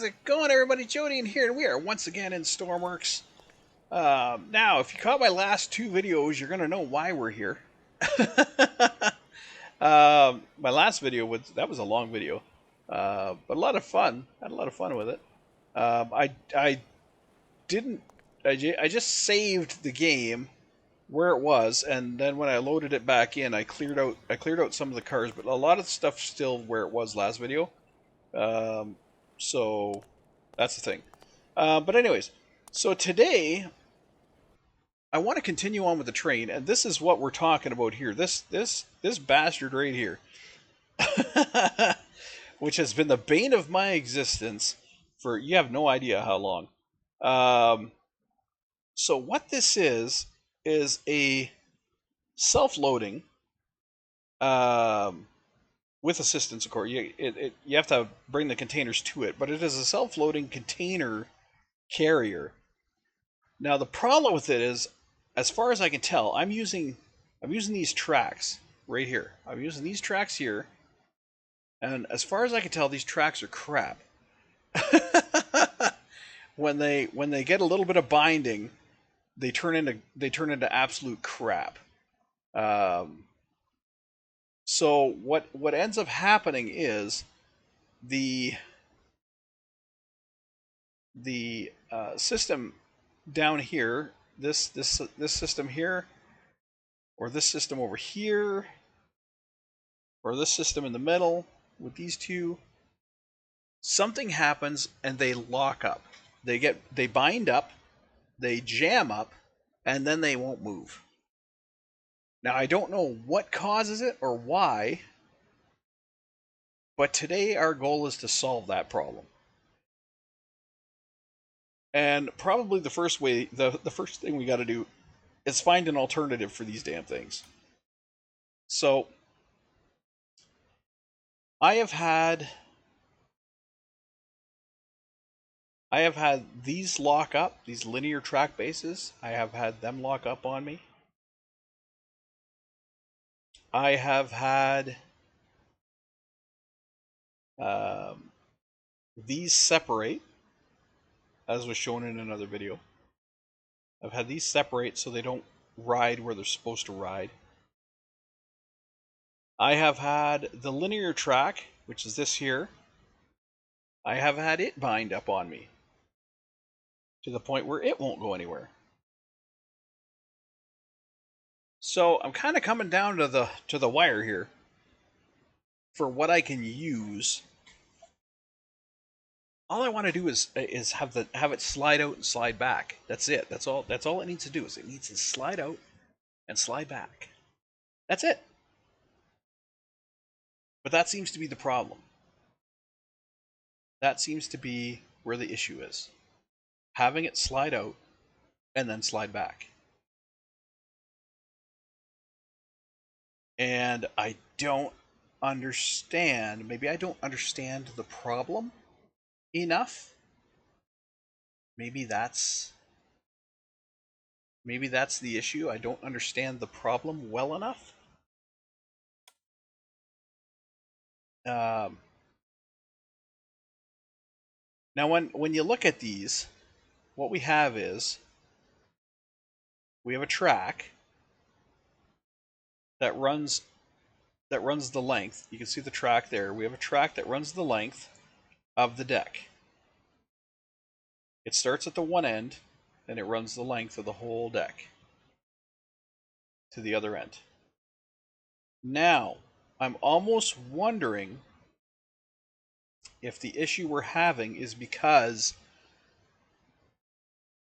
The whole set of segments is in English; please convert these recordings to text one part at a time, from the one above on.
How's it going, everybody? Jody in here, and we are once again in Stormworks. Now, if you caught my last two videos, you're going to know why we're here. My last video was a long video, but a lot of fun. Had a lot of fun with it. I didn't. I just saved the game where it was, and then when I loaded it back in, I cleared out some of the cars, but a lot of the stuff still where it was last video. Um, so that's the thing. But anyways, so today I want to continue on with the train, and this is what we're talking about here. This bastard right here, which has been the bane of my existence for you have no idea how long. Um, so what this is a self-loading um, with assistance, of course. You have to bring the containers to it, but it is a self-loading container carrier. Now the problem with it is, as far as I can tell, I'm using these tracks right here. I'm using these tracks here, and as far as I can tell, these tracks are crap. when they get a little bit of binding, they turn into absolute crap. Um, so what ends up happening is the system down here, this system here, or this system over here, or this system in the middle with these two, something happens and they lock up. They bind up, they jam up, and then they won't move. Now I don't know what causes it or why, but today our goal is to solve that problem. And probably the first thing we got to do is find an alternative for these damn things. So I have had these lock up, these linear track bases. I have had them lock up on me. I have had um, these separate, as was shown in another video. I've had these separate so they don't ride where they're supposed to ride. I have had the linear track, which is this here. I have had it bind up on me to the point where it won't go anywhere. So I'm kind of coming down to the wire here for what I can use. All I want to do is have it slide out and slide back. That's it. That's all it needs to do. Is it needs to slide out and slide back. That's it. But that seems to be the problem. That seems to be where the issue is. Having it slide out and then slide back. And I don't understand. Maybe I don't understand the problem enough. Maybe that's the issue. I don't understand the problem well enough. Now, when you look at these, what we have is we have a track that runs the length. You can see the track there. We have a track that runs the length of the deck. It starts at the one end and it runs the length of the whole deck to the other end. Now, I'm almost wondering if the issue we're having is because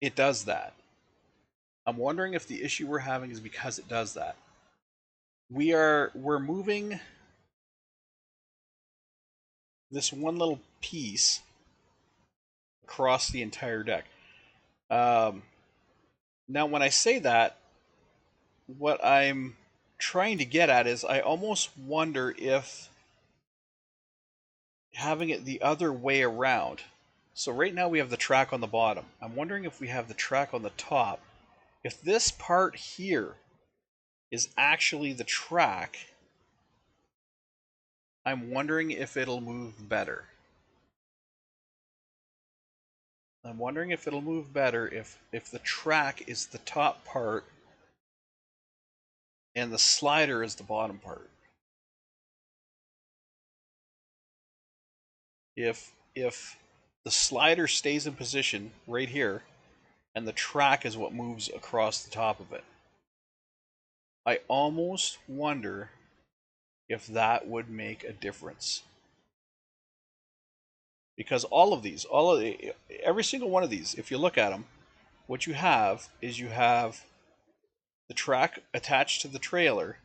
it does that. I'm wondering if the issue we're having is because it does that. We're moving this one little piece across the entire deck. Now, when I say that, what I'm trying to get at is I almost wonder if having it the other way around. So right now we have the track on the bottom. I'm wondering if we have the track on the top. If this part here is actually the track, I'm wondering if it'll move better. I'm wondering if it'll move better if the track is the top part and the slider is the bottom part. If the slider stays in position right here and the track is what moves across the top of it, I almost wonder if that would make a difference. Because every single one of these, if you look at them, what you have is you have the track attached to the trailer.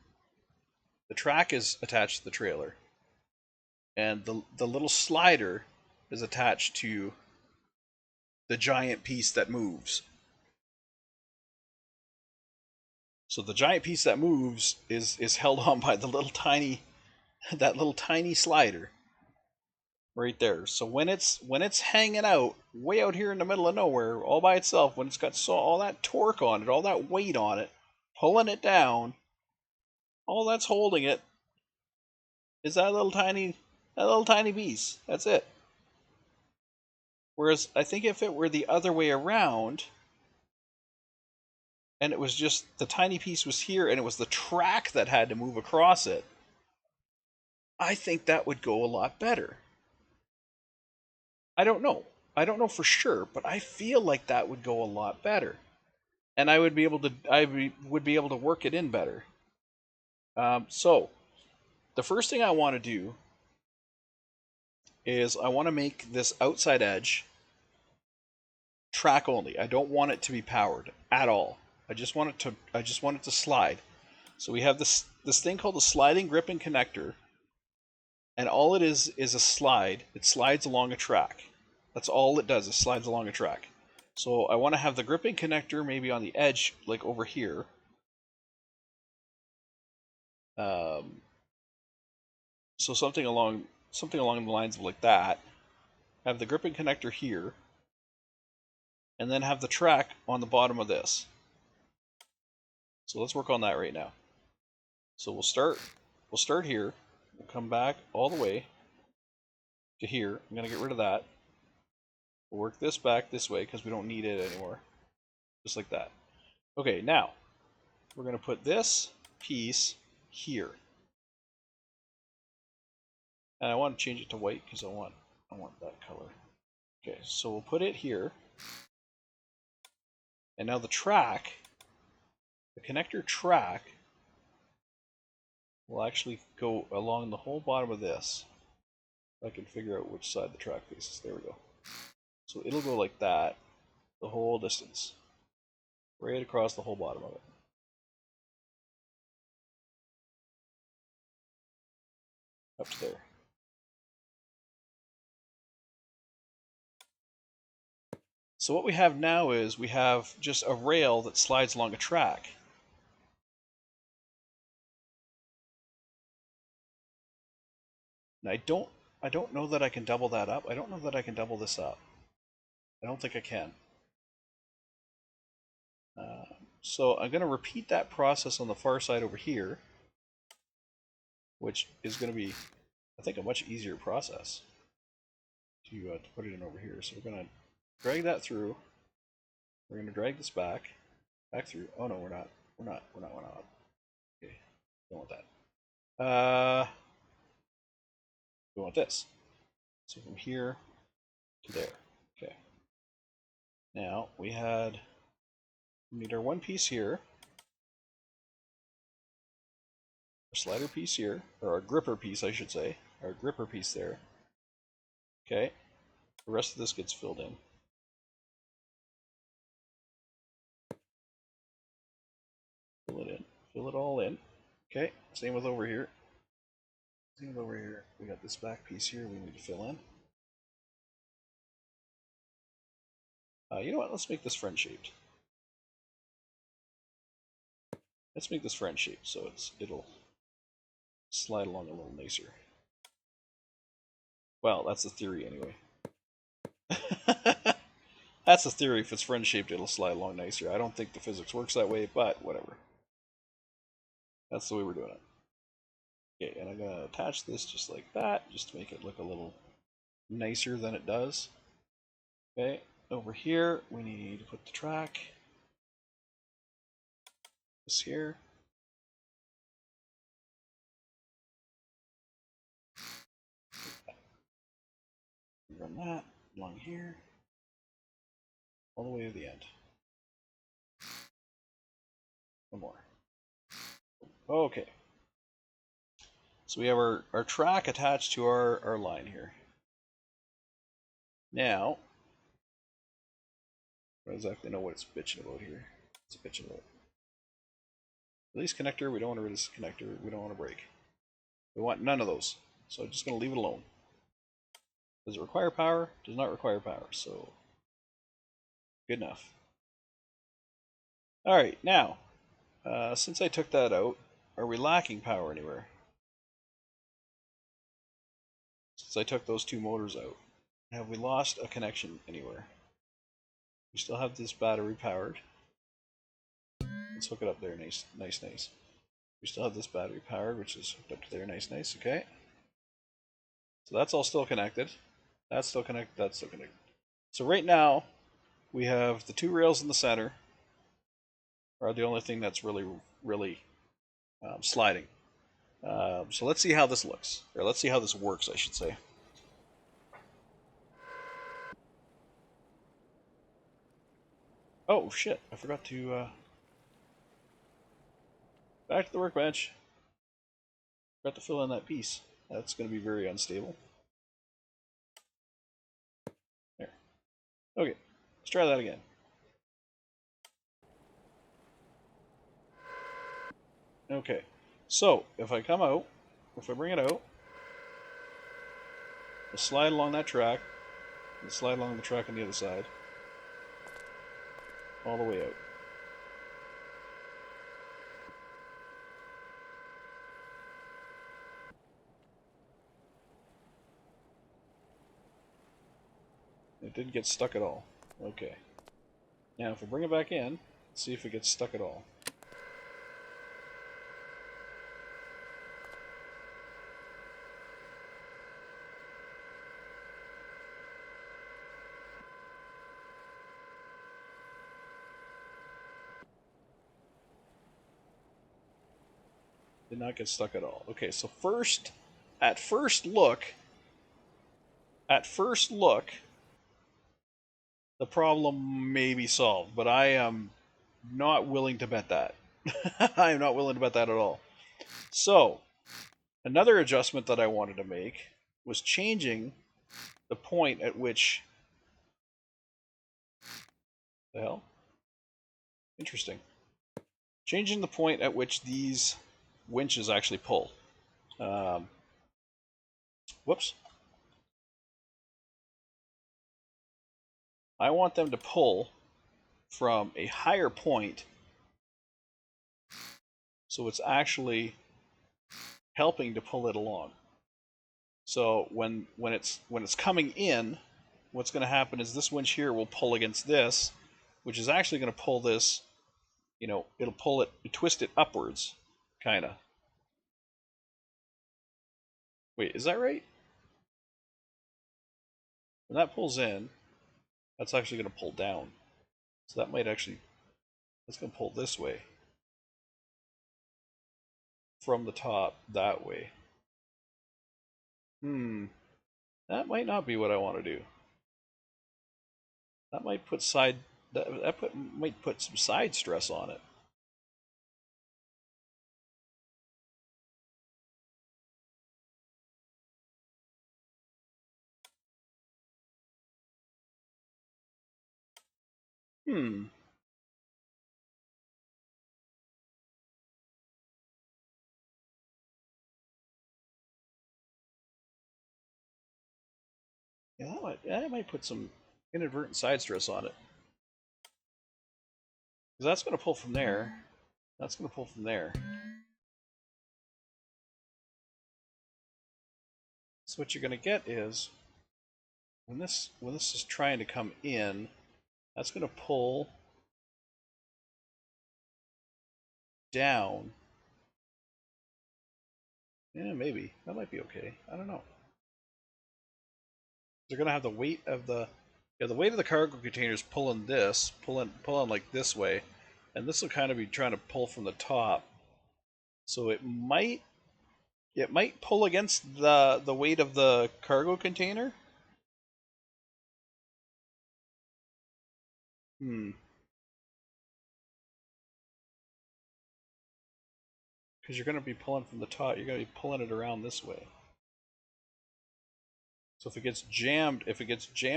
The track is attached to the trailer, and the little slider is attached to the giant piece that moves. So the giant piece that moves is held on by the little tiny that little tiny slider right there. So when it's hanging out way out here in the middle of nowhere all by itself, when it's got all that torque on it, all that weight on it, pulling it down, all that's holding it is that little tiny piece. That's it. Whereas I think if it were the other way around, and it was just the tiny piece was here and it was the track that had to move across it, I think that would go a lot better. I don't know. I don't know for sure, but I feel like that would go a lot better. And I would be able to work it in better. So the first thing I want to do is I want to make this outside edge track only. I don't want it to be powered at all. I just want it to slide. So we have this thing called a sliding gripping connector, and all it is a slide. It slides along a track. That's all it does. It slides along a track. So I want to have the gripping connector maybe on the edge, like over here. Um, so something along the lines of like that. Have the gripping connector here, and then have the track on the bottom of this. So let's work on that right now. So we'll start here. We'll come back all the way to here. I'm gonna get rid of that. We'll work this back this way because we don't need it anymore. Just like that. Okay, now we're gonna put this piece here. And I want to change it to white because I want that color. Okay, so we'll put it here. And now the connector track, will actually go along the whole bottom of this. If I can figure out which side the track faces. There we go. So it'll go like that the whole distance. Right across the whole bottom of it. Up to there. So what we have now is we have just a rail that slides along a track. And I don't know that I can double that up. I don't know that I can double this up. I don't think I can. So I'm going to repeat that process on the far side over here, which is going to be, I think, a much easier process to put it in over here. So we're going to drag that through. We're going to drag this back through. Oh no, we're not. We're not. Okay, don't want that. We want this. So from here to there. Okay. Now we need our one piece here, our slider piece here, or our gripper piece, I should say, our gripper piece there. Okay. The rest of this gets filled in. Fill it in. Fill it all in. Okay. Same with over here. We got this back piece here we need to fill in. You know what? Let's make this friend shaped. Let's make this friend shaped so it'll slide along a little nicer. Well, that's the theory anyway. That's the theory. If it's friend shaped, it'll slide along nicer. I don't think the physics works that way, but whatever. That's the way we're doing it. Okay, and I'm going to attach this just like that, just to make it look a little nicer than it does. Okay, over here, we need to put the track. This here. Run that along here, all the way to the end. One more. Okay. So we have our track attached to our line here. Now, I don't exactly know what it's bitching about here. It's bitching about. Release connector, we don't want to release connector, we don't want to break. We want none of those. So I'm just going to leave it alone. Does it require power? Does not require power, so good enough. Alright, now, since I took that out, are we lacking power anywhere? Since I took those two motors out, have we lost a connection anywhere? We still have this battery powered. Let's hook it up there, nice. We still have this battery powered, which is hooked up to there, nice, okay. So that's all still connected. That's still connected, that's still connected. So right now, we have the two rails in the center are the only thing that's really sliding. So let's see how this looks, or let's see how this works, I should say. Oh shit, I forgot to back to the workbench. Forgot to fill in that piece. That's going to be very unstable. There. Okay, let's try that again. Okay, so if I come out, if I bring it out, I'll slide along that track, and slide along the track on the other side, all the way out. It didn't get stuck at all. Okay. Now if I bring it back in, let's see if it gets stuck at all. Did not get stuck at all. Okay, so at first look, the problem may be solved, but I am not willing to bet that. I am not willing to bet that at all. So, another adjustment that I wanted to make was changing the point at which... The hell? Interesting. Changing the point at which these winches actually pull. Whoops. I want them to pull from a higher point, so it's actually helping to pull it along. So when it's coming in, what's going to happen is this winch here will pull against this, which is actually going to pull this, you know, it'll pull it, twist it upwards, kind of. Wait, is that right? When that pulls in, that's actually going to pull down. So that might actually, that's going to pull this way. From the top, that way. That might not be what I want to do. That might put might put some side stress on it. Yeah, that might put some inadvertent side stress on it. Because that's going to pull from there. That's going to pull from there. So what you're going to get is, when this is trying to come in, that's going to pull down. Yeah, maybe. That might be okay. I don't know. They're going to have the weight of the Yeah, the weight of the cargo container is pulling this, pulling like this way, and this will kind of be trying to pull from the top. So it might pull against the weight of the cargo container. Hmm. Because you're going to be pulling from the top, you're going to be pulling it around this way. So if it gets jammed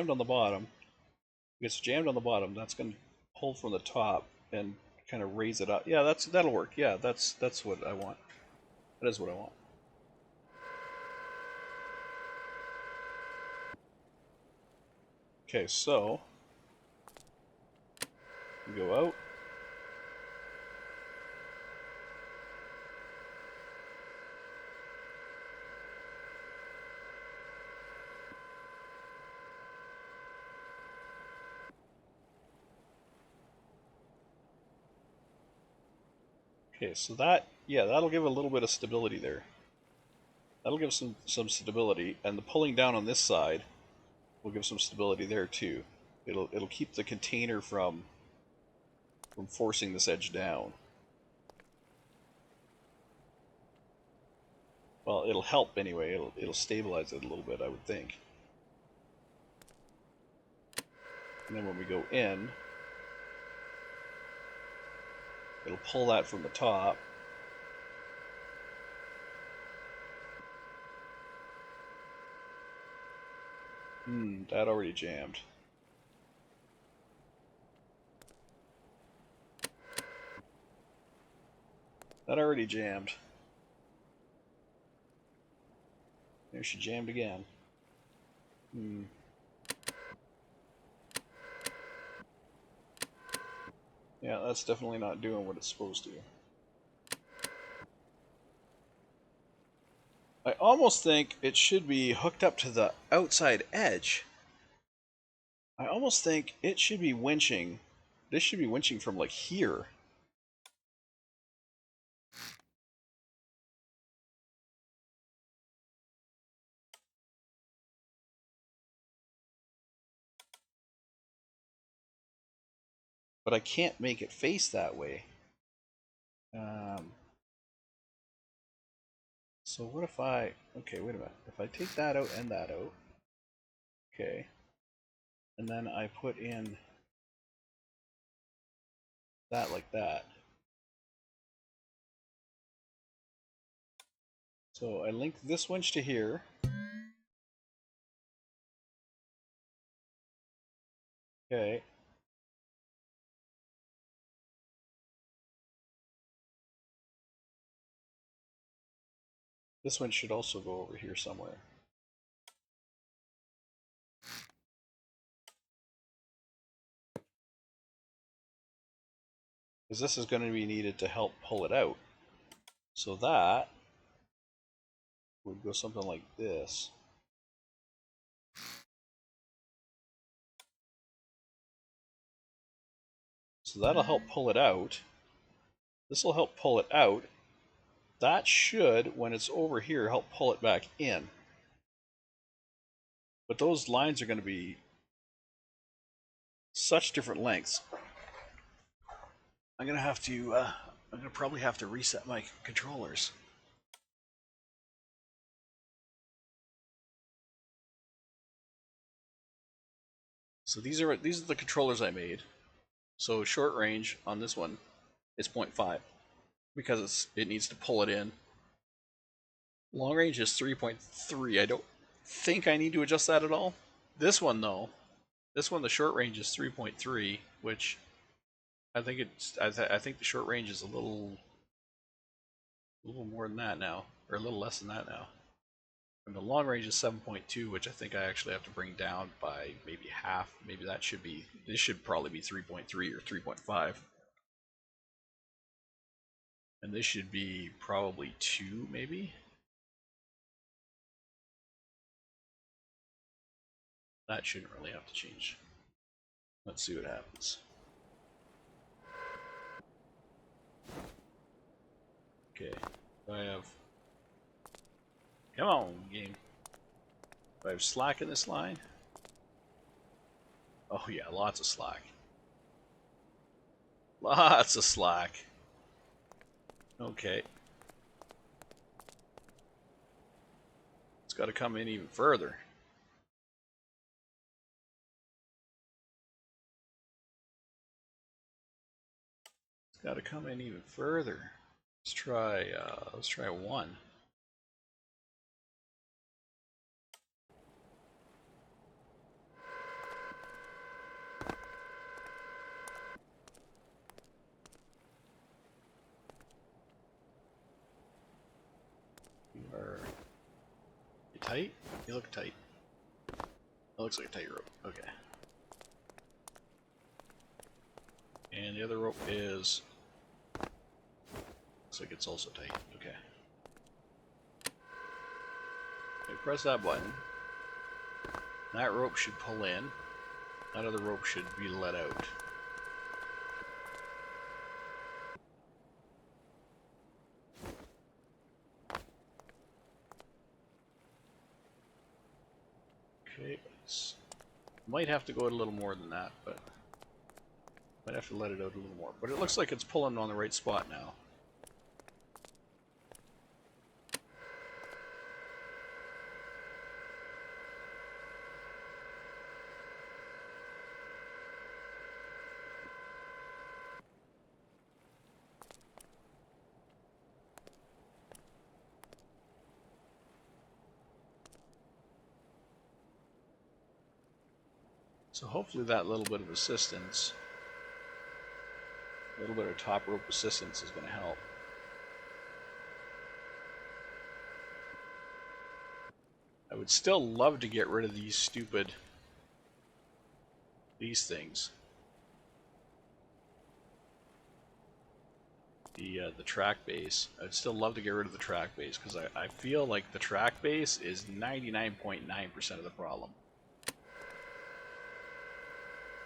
on the bottom, that's going to pull from the top and kind of raise it up. Yeah, that'll work. Yeah, that's what I want. That is what I want. Okay, so we go out. Okay, so that'll give a little bit of stability there. That'll give some stability, and the pulling down on this side will give some stability there too. It'll keep the container from forcing this edge down. Well, it'll help anyway. It'll stabilize it a little bit, I would think. And then when we go in, it'll pull that from the top. That already jammed. That already jammed. There she jammed again. Yeah, that's definitely not doing what it's supposed to. I almost think it should be hooked up to the outside edge. I almost think it should be winching. This should be winching from like here. But I can't make it face that way. So what if okay, wait a minute. If I take that out and that out, okay, and then I put in that like that. So I link this winch to here. Okay. This one should also go over here somewhere. Because this is going to be needed to help pull it out. So that would go something like this. So that'll help pull it out. This will help pull it out. That should, when it's over here, help pull it back in. But those lines are going to be such different lengths. I'm going to probably have to reset my controllers. So these are the controllers I made. So short range on this one is 0.5 because it needs to pull it in. Long range is 3.3. I don't think I need to adjust that at all. This one though, the short range is 3.3, which I think I think the short range is a little more than that now, or a little less than that now. And the long range is 7.2, which I think I actually have to bring down by maybe half. Maybe this should probably be 3.3 or 3.5. And this should be probably 2, maybe. That shouldn't really have to change. Let's see what happens. Okay, I have. Come on, game. Do I have slack in this line? Oh yeah, lots of slack. Lots of slack. Okay. It's got to come in even further. It's got to come in even further. Let's try one. You tight? You look tight. That looks like a tight rope. Okay. And the other rope is... looks like it's also tight. Okay. Okay, press that button. That rope should pull in. That other rope should be let out. Okay, might have to go out a little more than that, but might have to let it out a little more. But it looks like it's pulling on the right spot now. So hopefully that little bit of assistance, a little bit of top rope assistance is going to help. I would still love to get rid of these things. The track base. I'd still love to get rid of the track base because I feel like the track base is 99.9% of the problem.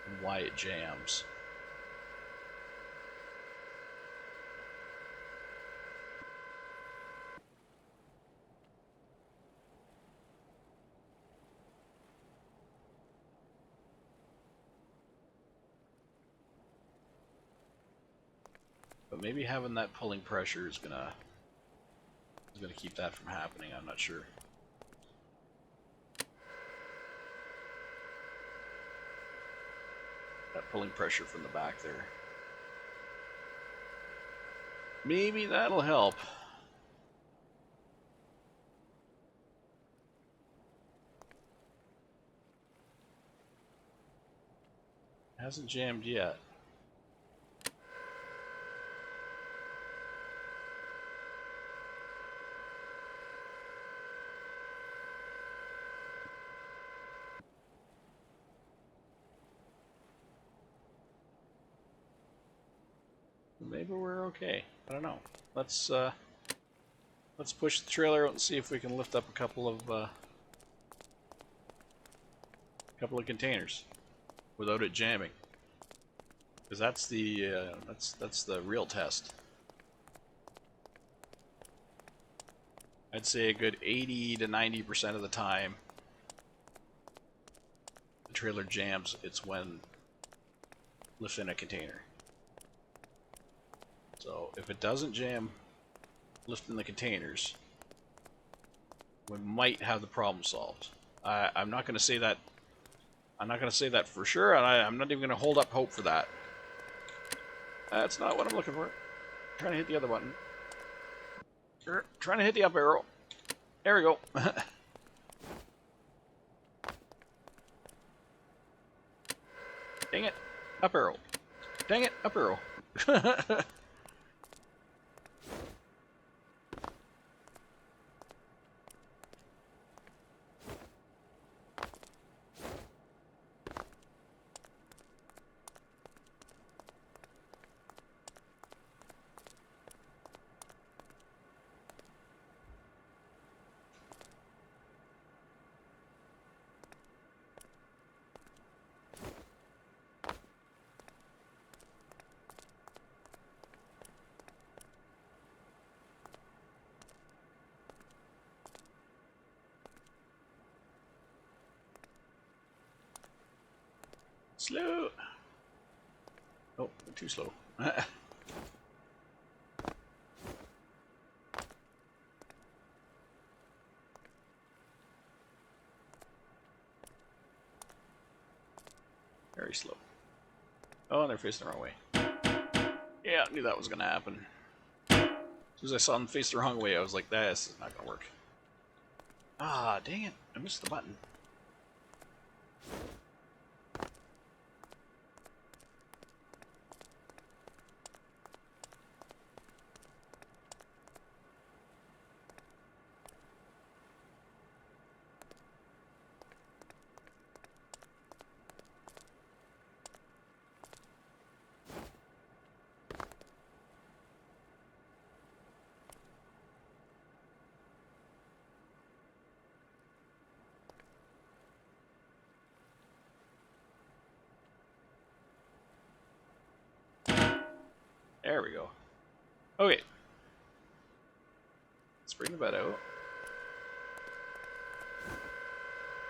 And why it jams. But maybe having that pulling pressure is gonna keep that from happening. I'm not sure. That pulling pressure from the back there. Maybe that'll help. Hasn't jammed yet. Maybe we're okay. I don't know. Let's push the trailer out and see if we can lift up a couple of containers without it jamming. Because that's the real test. I'd say a good 80 to 90% of the time the trailer jams, it's when lifting a container. So if it doesn't jam lifting the containers, we might have the problem solved. I'm not going to say that. I'm not going to say that for sure, and I'm not even going to hold up hope for that. That's not what I'm looking for. I'm trying to hit the other button. Trying to hit the up arrow. There we go. Dang it. Up arrow. Dang it. Up arrow. Slow. Oh, too slow. Very slow. Oh, and they're facing the wrong way. Yeah, I knew that was going to happen. As soon as I saw them face the wrong way, I was like, this is not going to work. Ah, dang it. I missed the button. There we go. Okay. Let's bring the bed out.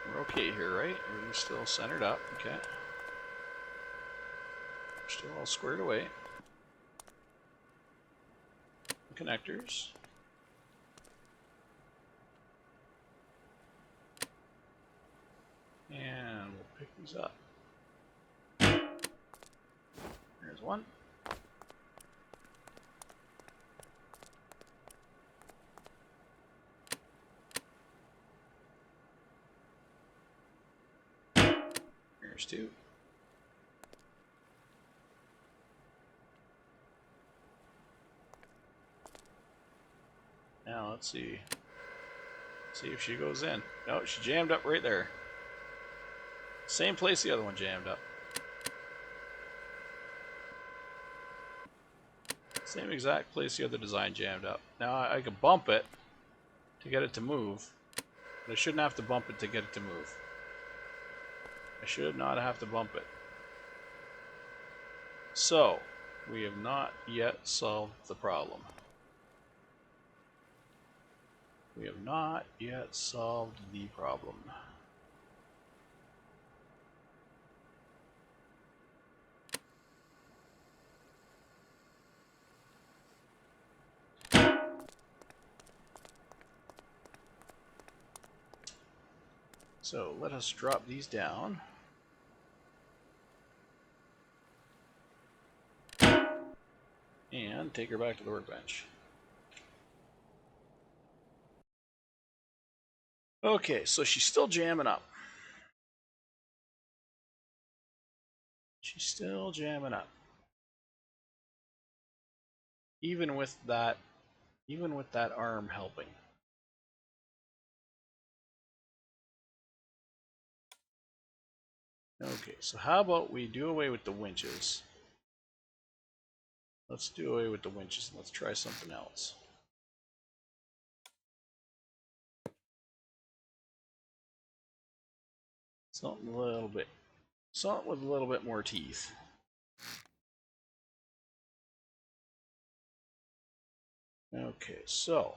We're okay here, right? Everything's still centered up. Okay. We're still all squared away. Connectors. And we'll pick these up. There's one. There's two. Now let's see. See if she goes in. No, she jammed up right there. Same place the other one jammed up. Same exact place the other design jammed up. Now I could bump it to get it to move, but I shouldn't have to bump it to get it to move. I should not have to bump it. So, we have not yet solved the problem. We have not yet solved the problem. So let us drop these down. And take her back to the workbench. Okay, so she's still jamming up. She's still jamming up. Even with that arm helping. Okay, so how about we do away with the winches? Let's do away with the winches and let's try something else. Something with a little bit more teeth. Okay, so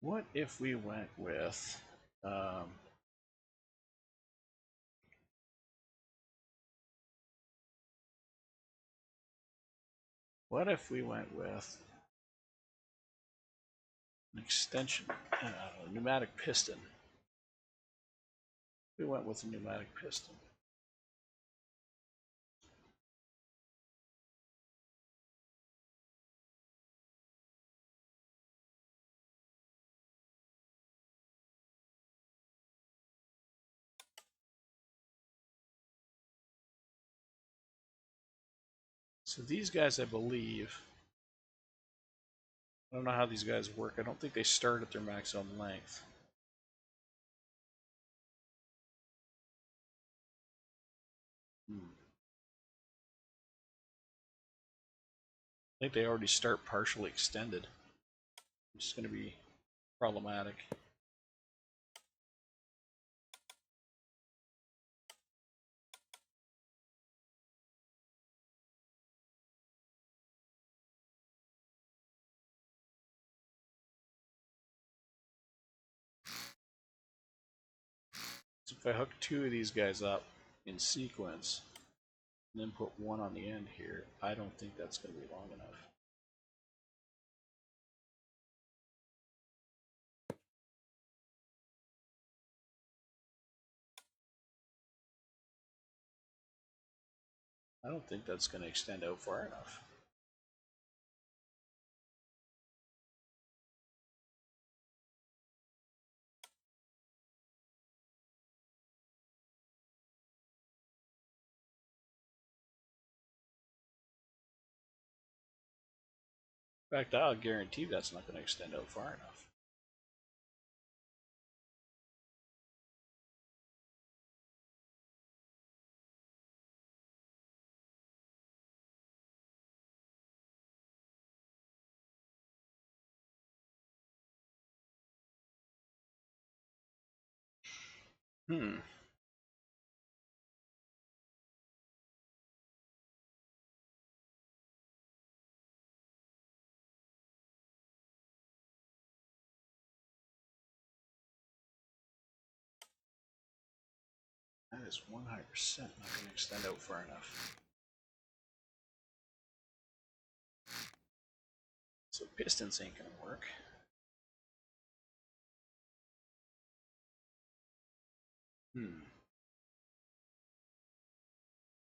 what if we went with what if we went with an extension, pneumatic piston? We went with a pneumatic piston. So these guys, I believe, I don't know how these guys work. I don't think they start at their maximum length. I think they already start partially extended. It's going to be problematic. So if I hook two of these guys up in sequence, and then put one on the end here, I don't think that's going to be long enough. I don't think that's going to extend out far enough. In fact, I'll guarantee that's not going to extend out far enough. Hmm. That is 100% not going to extend out far enough. So pistons ain't going to work.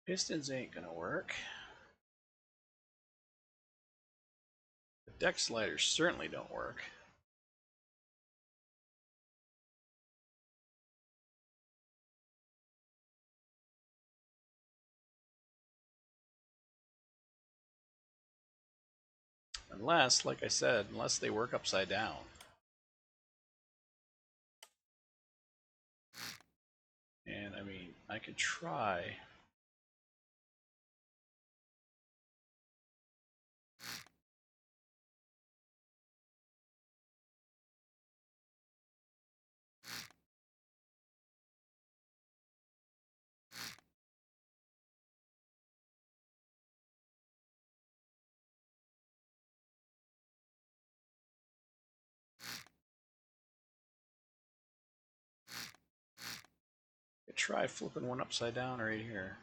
Pistons ain't going to work. The deck sliders certainly don't work. Unless, like I said, unless they work upside down. And I mean, I could try. Try flipping one upside down right here.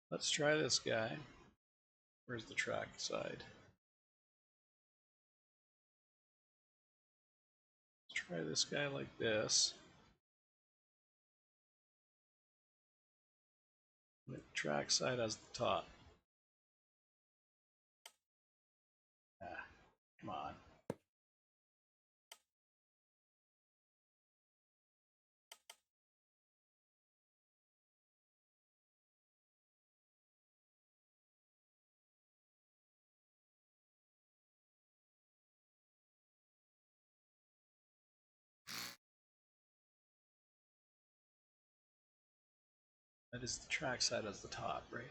Let's try this guy. Where's the track side? Let's try this guy like this. The track side as the top. Ah, come on. That is the track side as the top, right?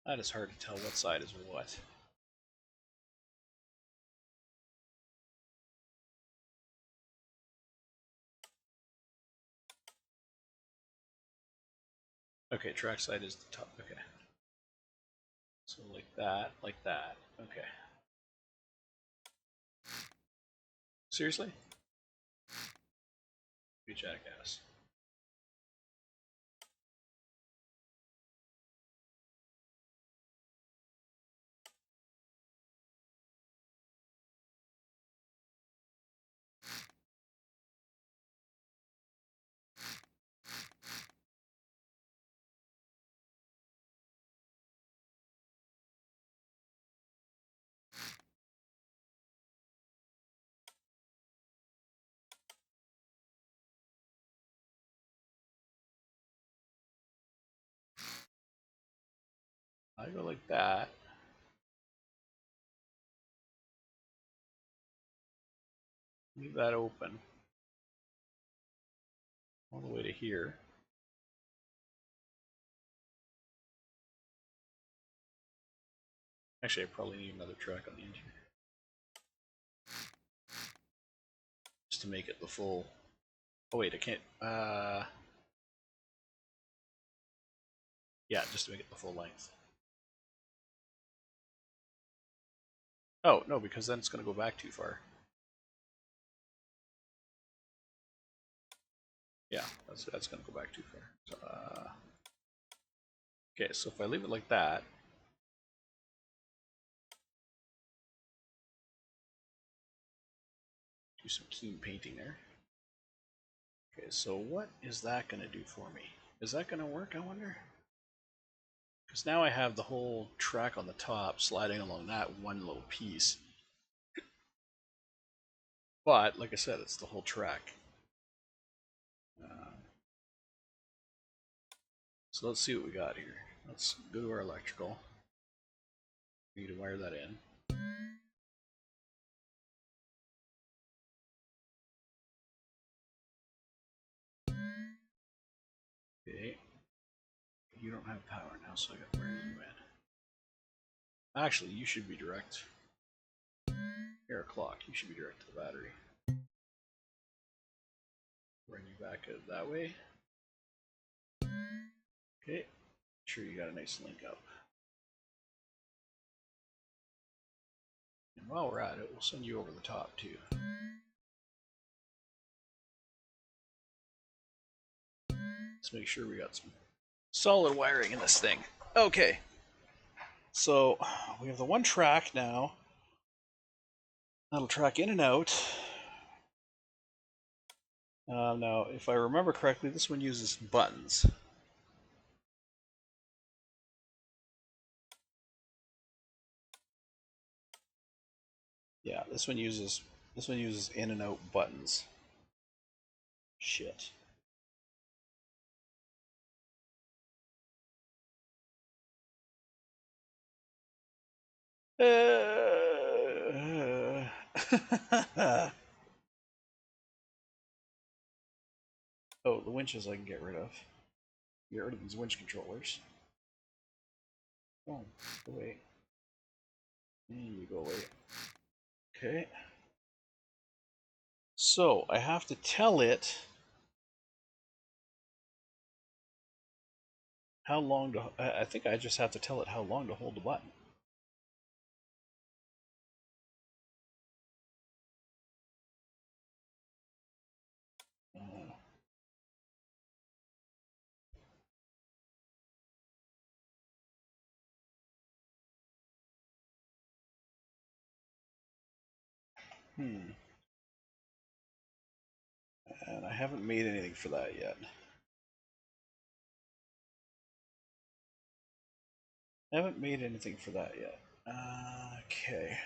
That is hard to tell what side is what. Okay, track side is the top. Okay. So like that, like that. Okay. Seriously? Be jackass. I go like that. Leave that open. All the way to here. Actually, I probably need another track on the engine. just to make it the full. Oh wait, I can't. Yeah, just to make it the full length. Oh no, because then it's going to go back too far. Yeah, that's going to go back too far. So, okay, so if I leave it like that, do some keen painting there. Okay, so what is that going to do for me? Is that going to work, I wonder? Because now I have the whole track on the top sliding along that one little piece. But, like I said, it's the whole track. So let's see what we got here. Let's go to our electrical. We need to wire that in. Okay. You don't have power now, so I got to wire you in. Actually, you should be direct. You're a clock. You should be direct to the battery. Bring you back out that way. Okay. Sure you got a nice link up. And while we're at it, we'll send you over the top too. Let's make sure we got some solid wiring in this thing. Okay. So we have the one track now. That'll track in and out. Now, if I remember correctly, this one uses buttons. Yeah, this one uses in and out buttons. Shit. Oh, the winches I can get rid of. Get rid of these winch controllers. Oh, go away. And you go away. Okay. So I have to tell it how long to. I think I just have to tell it how long to hold the button. And I haven't made anything for that yet. I haven't made anything for that yet. Okay.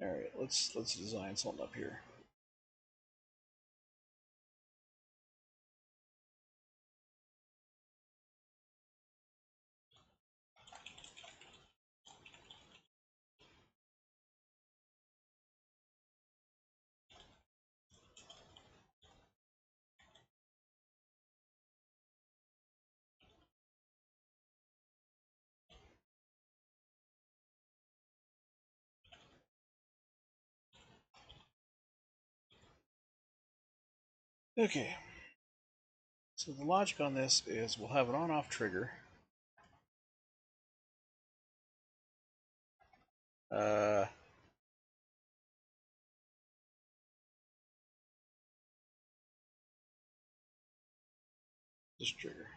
All right, let's design something up here. Okay. So the logic on this is we'll have an on-off trigger. This trigger.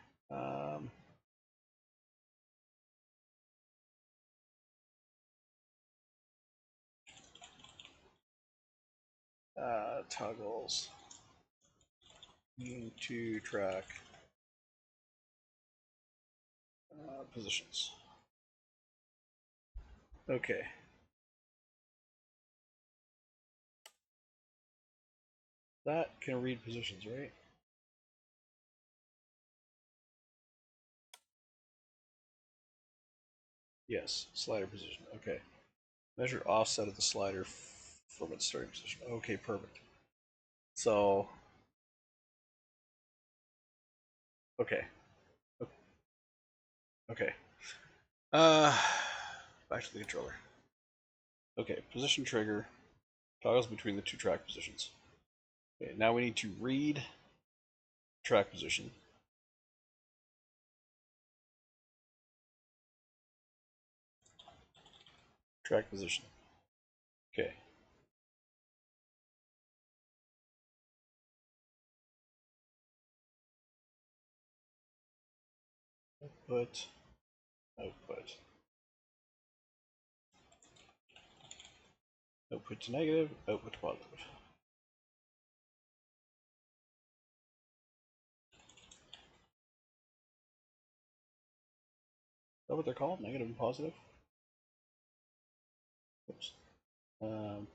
Toggles to track positions. Okay. That can read positions, right? Yes, slider position. Okay. Measure offset of the slider from its starting position. Okay, perfect. So, okay. Okay. Uh, back to the controller. Okay, position trigger toggles between the two track positions. Okay, now we need to read track position. Track position. Okay. Output, output. Output to negative, output to positive. Is that what they're called? Negative and positive? Oops. Um,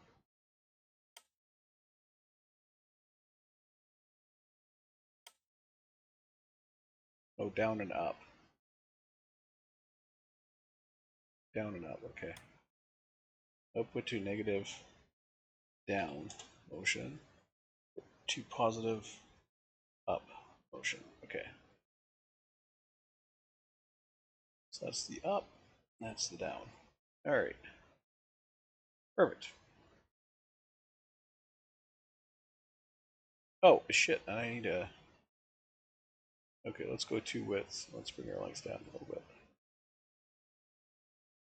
oh, down and up. Down and up, okay. Output to negative, down motion. To positive, up motion. Okay. So that's the up, that's the down. All right. Perfect. Oh, shit, I need to... Okay, let's go to widths. Let's bring our lengths down a little bit.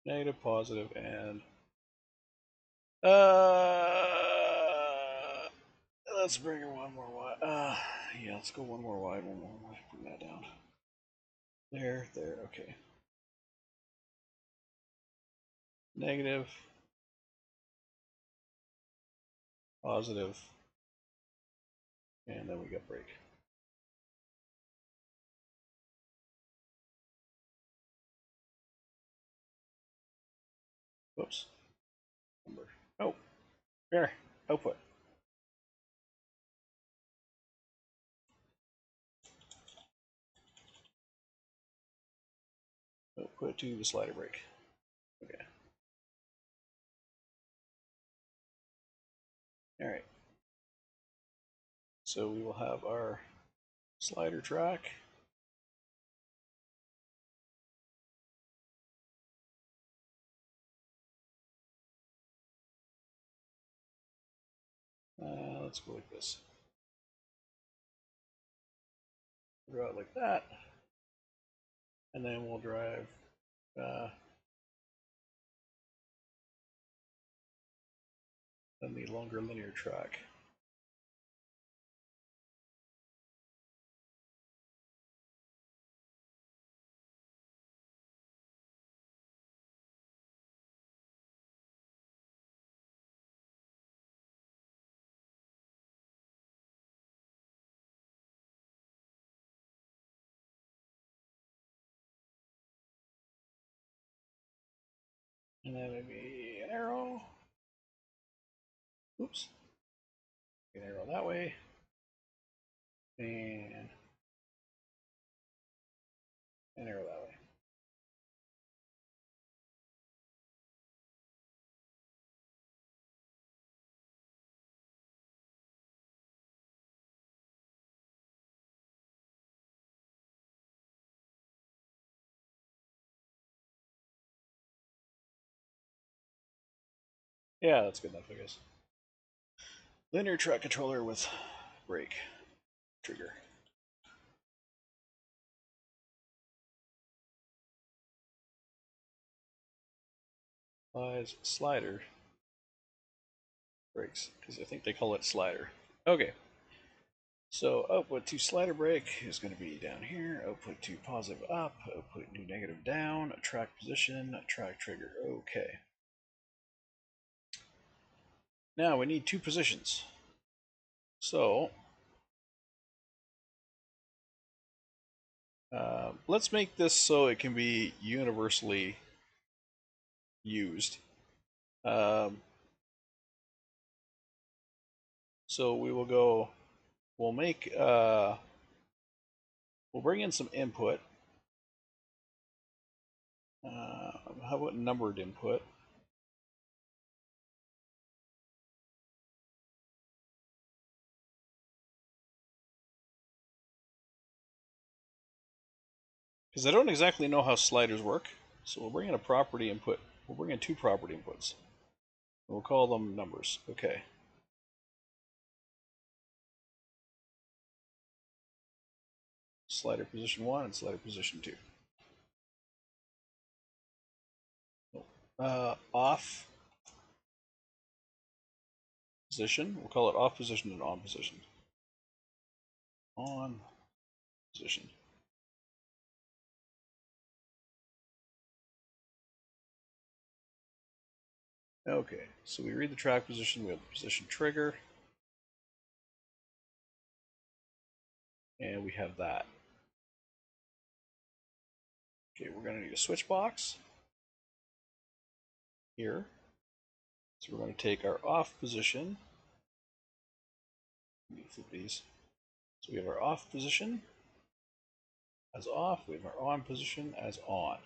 Negative, positive, and... let's bring her one more wide. Yeah, let's go one more wide, one more wide. Bring that down. There, okay. Negative, positive, and then we got break. Whoops. Number. Oh, there. Output. Output to the slider break. Okay. All right. So we will have our slider track. Let's go like this. Draw it like that. And then we'll drive then the longer linear track. And then maybe an arrow. Oops. An arrow that way. And an arrow that way. Yeah, that's good enough, I guess. Linear track controller with brake trigger. Applies slider brakes, because I think they call it slider. Okay. So output to slider brake is going to be down here. Output to positive up. Output to negative down. Track position. Track trigger. Okay. Now we need two positions. So let's make this so it can be universally used. So we will go. We'll make. We'll bring in some input. How about numbered input? Because I don't exactly know how sliders work, so we'll bring in a property input. We'll bring in two property inputs. We'll call them numbers. Okay. Slider position 1 and slider position 2. Off position. We'll call it off position and on position. On position. Okay, so we read the track position, we have the position trigger, and we have that. Okay, we're going to need a switch box here. So we're going to take our off position. Let me flip these. So we have our off position as off, we have our on position as on.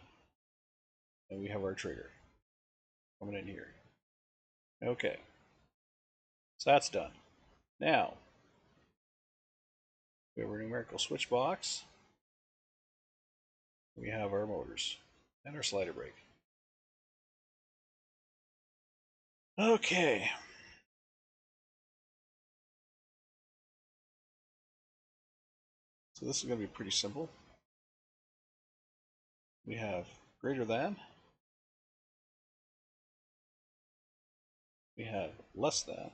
And we have our trigger coming in here. Okay, so that's done. Now, we have our numerical switch box. We have our motors and our slider brake. Okay. So this is going to be pretty simple. We have greater than. We have less than.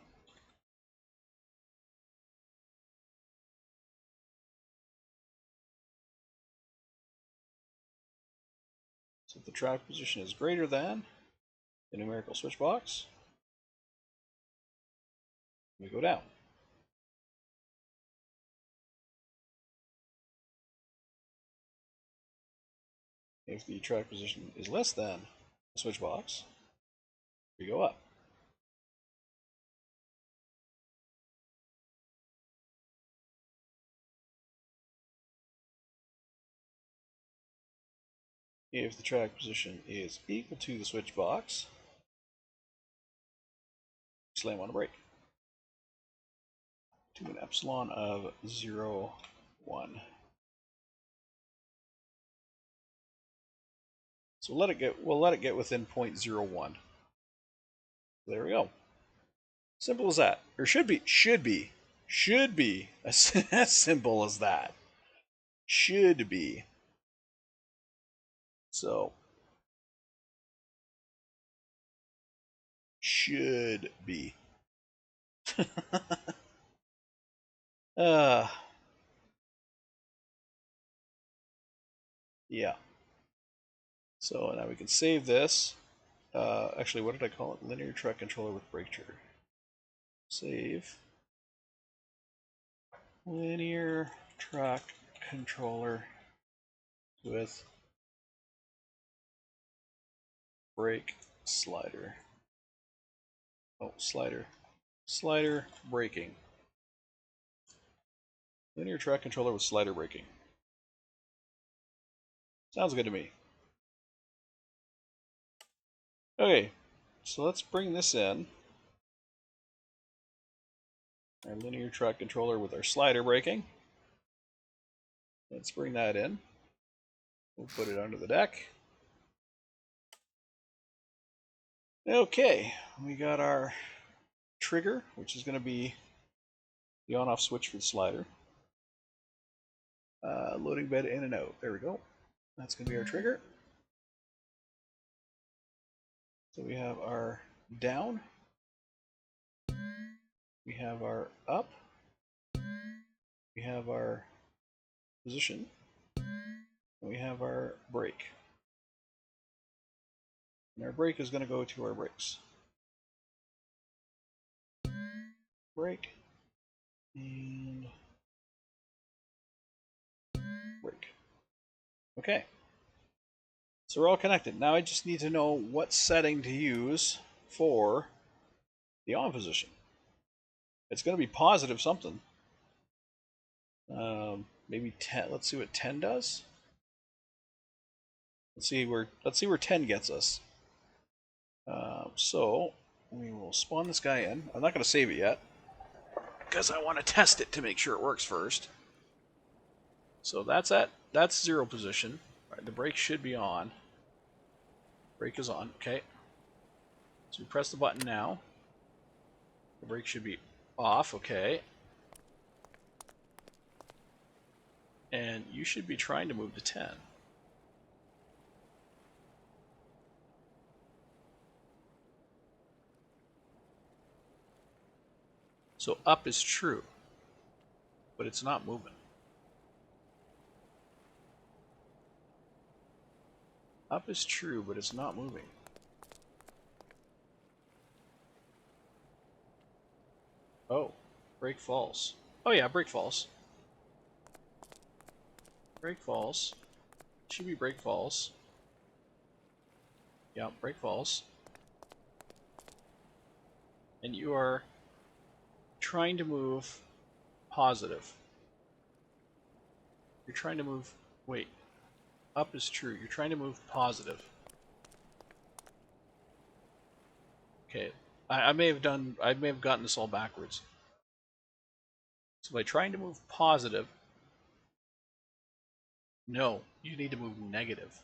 So if the track position is greater than the numerical switch box, we go down. If the track position is less than the switch box, we go up. If the track position is equal to the switch box, slam on a brake to an epsilon of 0, 1. So we'll let it get within 0.01. There we go. Simple as that. Or should be as simple as that. Should be. So should be. Yeah. So now we can save this. Actually, what did I call it? Linear track controller with brake trigger. Save. Linear track controller with brake slider. Oh, slider. Slider braking. Linear track controller with slider braking. Sounds good to me. Okay, so let's bring this in. Our linear track controller with our slider braking. Let's bring that in. We'll put it under the deck. Okay, we got our trigger, which is going to be the on-off switch for the slider. Loading bed in and out. There we go. That's going to be our trigger. So we have our down. We have our up. We have our position. And we have our brake. And our brake is going to go to our brakes. Brake. And brake. Okay. So we're all connected. Now I just need to know what setting to use for the on position. It's going to be positive something. Maybe 10. Let's see what 10 does. Let's see where 10 gets us. So we will spawn this guy in. I'm not going to save it yet because I want to test it to make sure it works first. So that's 0 position. All right, the brake should be on. Brake is on. Okay. So we press the button now. The brake should be off. Okay. And you should be trying to move to 10. So up is true, but it's not moving. Up is true, but it's not moving. Oh, brake false. Oh yeah, brake false. Brake false. Should be brake false. Yeah, brake false. And you are trying to move positive. You're trying to move... Wait. Up is true. You're trying to move positive. Okay. I may have gotten this all backwards. So by trying to move positive... No, you need to move negative.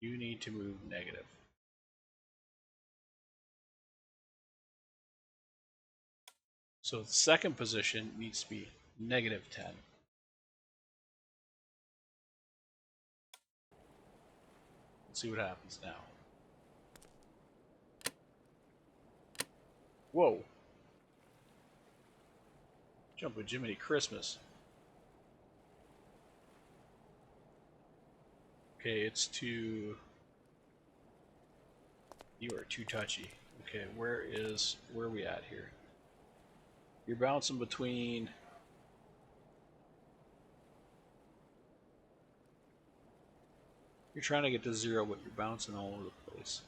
You need to move negative. So the second position needs to be -10. Let's see what happens now. Whoa. Jump with Jiminy Christmas. Okay, it's too... You are too touchy. Okay, where are we at here? You're bouncing between... You're trying to get to 0, but you're bouncing all over the place.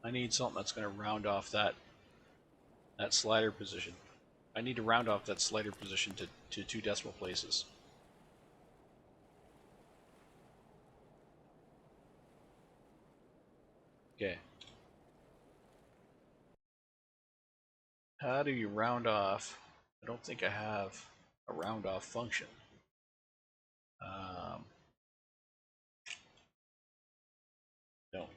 I need something that's going to round off that slider position. I need to round off that slider position to 2 decimal places. Okay. How do you round off? I don't think I have a round off function. No,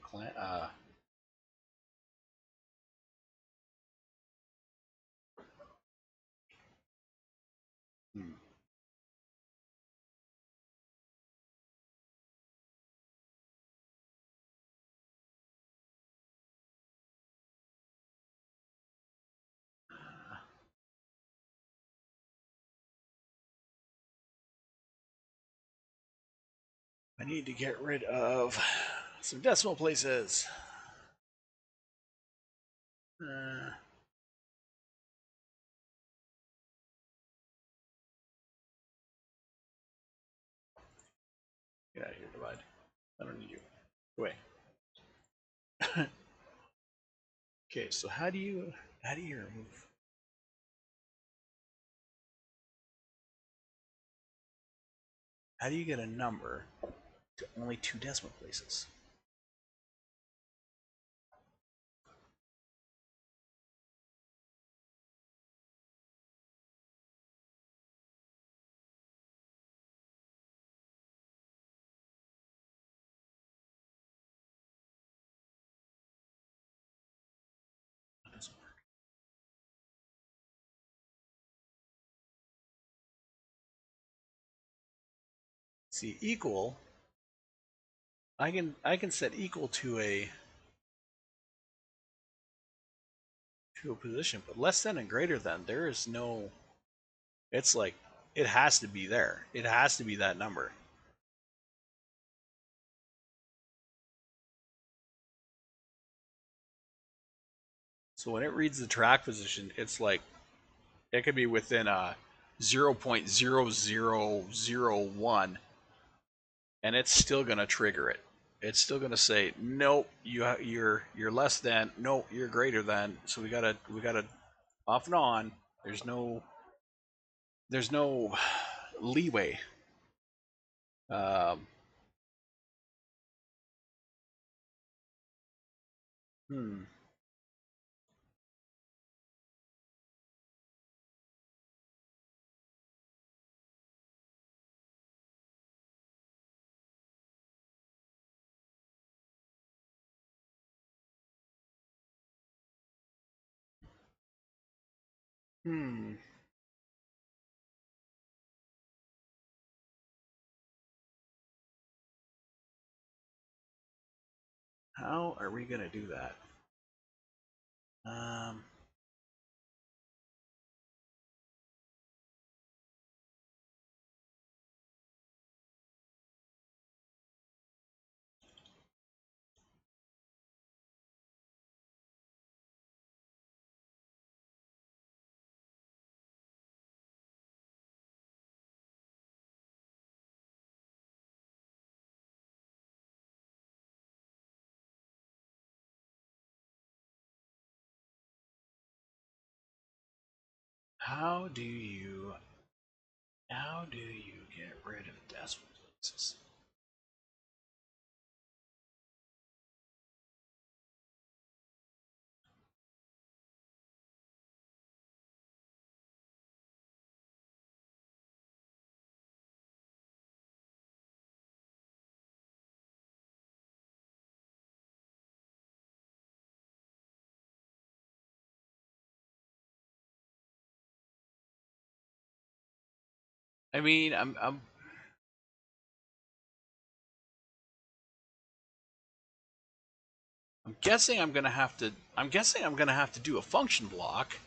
I need to get rid of some decimal places. Get out of here, divide. I don't need you. Go away. Okay, so how do you remove? How do you get a number to only 2 decimal places? That doesn't work. See, equal. I can set equal to a position, but less than and greater than, there is no... It's like, it has to be there. It has to be that number. So when it reads the track position, it's like, it could be within 0.0001, and it's still gonna trigger it. It's still gonna say, nope, you're less than, nope, you're greater than. So we gotta off and on. There's no there's no leeway. Um, hmm. Hmm. How are we gonna do that? Um. How do you get rid of decimal places? I mean, I'm guessing I'm gonna have to. I'm guessing I'm gonna have to do a function block.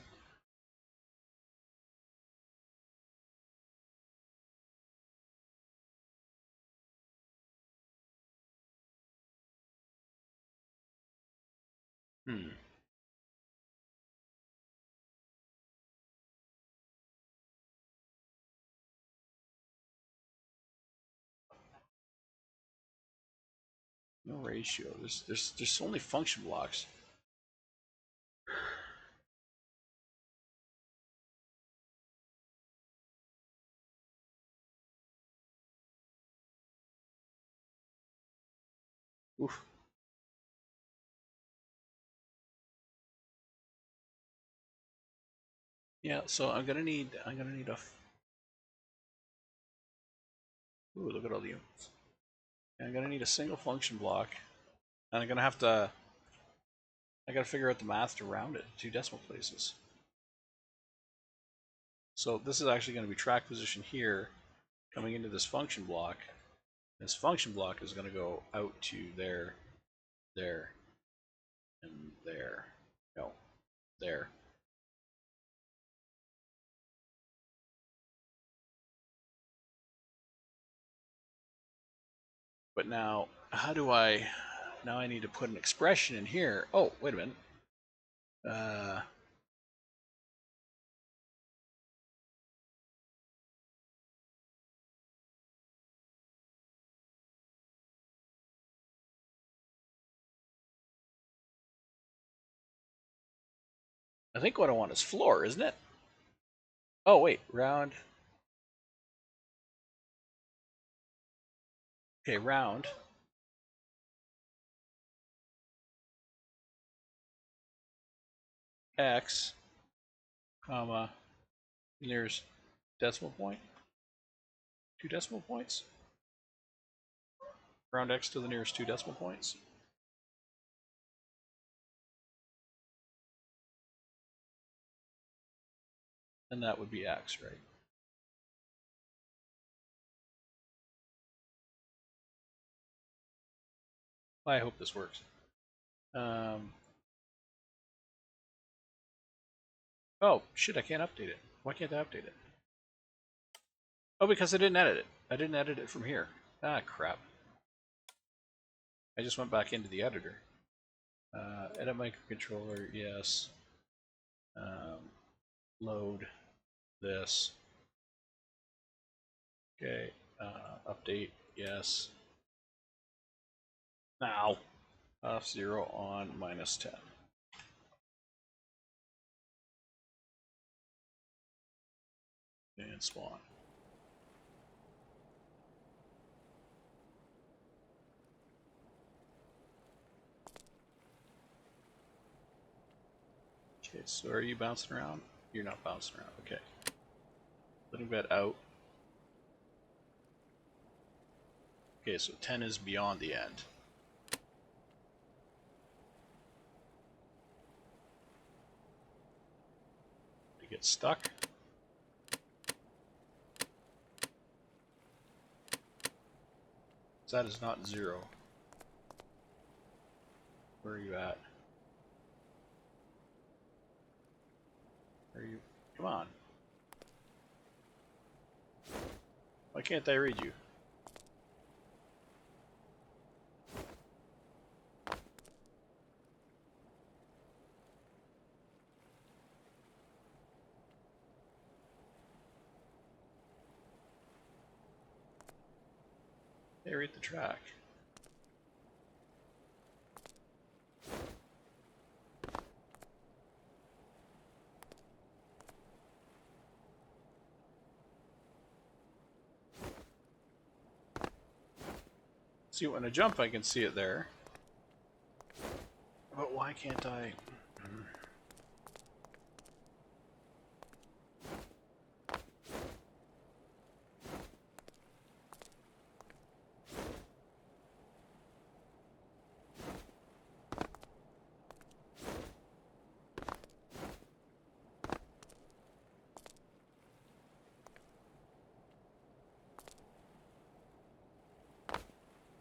Hmm. No ratio. There's only function blocks. Oof. Yeah. So I'm gonna need a. Ooh, look at all the units. I'm gonna need a single function block, and I'm gonna have to. I gotta figure out the math to round it to 2 decimal places. So this is actually going to be track position here, coming into this function block. This function block is going to go out to there, there, and there. No, there. But now, how do I? Now I need to put an expression in here. Oh, wait a minute. Uh, I think what I want is floor, isn't it? Oh, wait, round. Okay, round. X, comma, nearest decimal point. 2 decimal points. Round X to the nearest 2 decimal points. And that would be X, right? I hope this works. Um, oh, shit, I can't update it. Why can't I update it? Oh, because I didn't edit it. I didn't edit it from here. Ah, crap. I just went back into the editor. Edit microcontroller, yes. Load this. Okay, update, yes. Now, off 0 on -10. and spawn. Okay, so are you bouncing around? You're not bouncing around, okay. Putting that out. Okay, so 10 is beyond the end. To get stuck. That is not 0. Where are you at? Where are you? Come on. Why can't I read you? Hey, read the track. See, when I jump, I can see it there. But why can't I?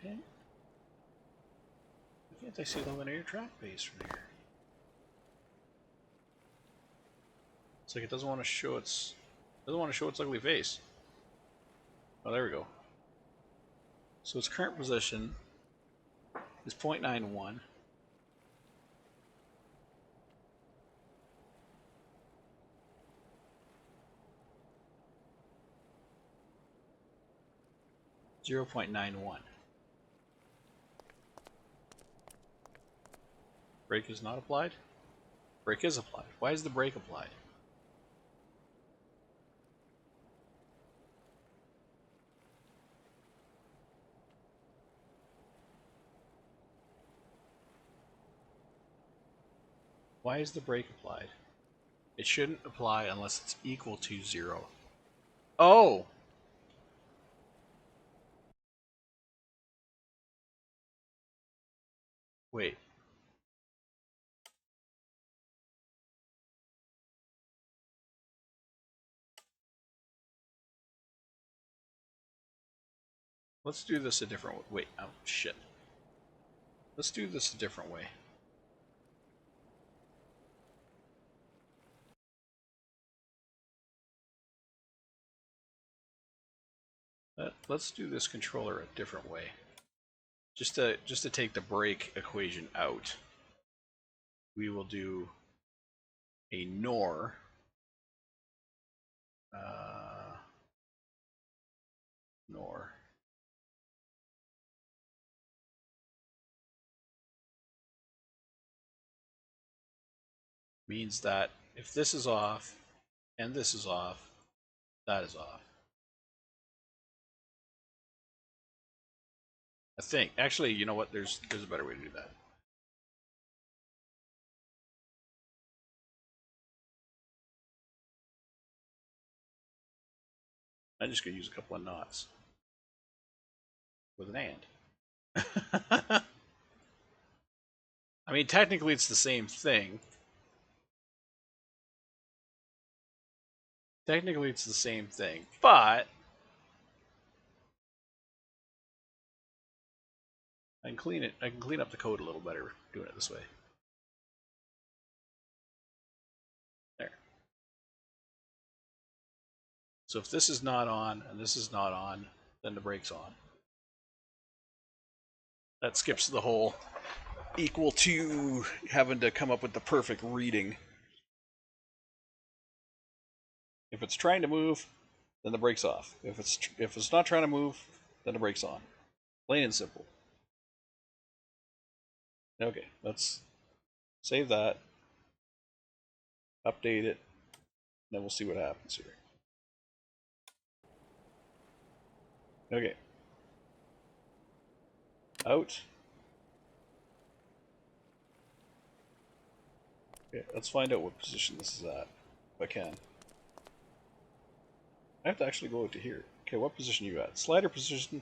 Okay. Why can't I see the linear track base from here? It's like it doesn't want to show its ugly face. Oh, there we go. So its current position is 0.91. .91. Brake is not applied? Brake is applied. Why is the brake applied? Why is the brake applied? It shouldn't apply unless it's equal to 0. Oh! Wait. Let's do this a different way. Wait, oh shit. Let's do this a different way. Let's do this controller a different way. Just to take the brake equation out, we will do a NOR. NOR. Means that if this is off and this is off, that is off. I think. Actually, you know what? There's a better way to do that. I'm just gonna use a couple of knots with an and. I mean, technically it's the same thing. Technically it's the same thing, but I can clean up the code a little better doing it this way. There. So if this is not on and this is not on, then the brake's on. That skips the whole equal to having to come up with the perfect reading. If it's trying to move, then the brake's off. If it's not trying to move, then the brake's on. Plain and simple. Okay, let's save that, update it, and then we'll see what happens here. Okay. Out. Okay, let's find out what position this is at, if I can. I have to actually go out to here. Okay, what position are you at? Slider position,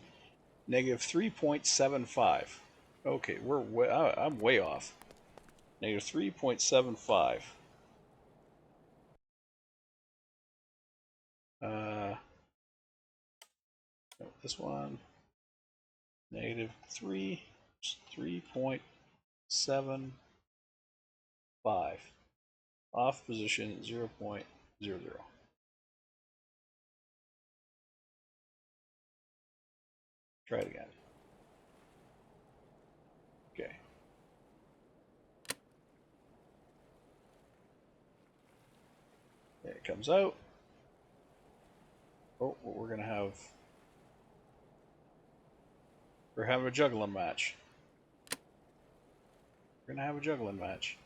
negative 3.75. Okay, I'm way off. Negative 3.75. This one, negative 3.75. Off position 0.00. Try it again. Okay. It comes out. Oh, we're gonna have. We're having a juggling match. We're gonna have a juggling match.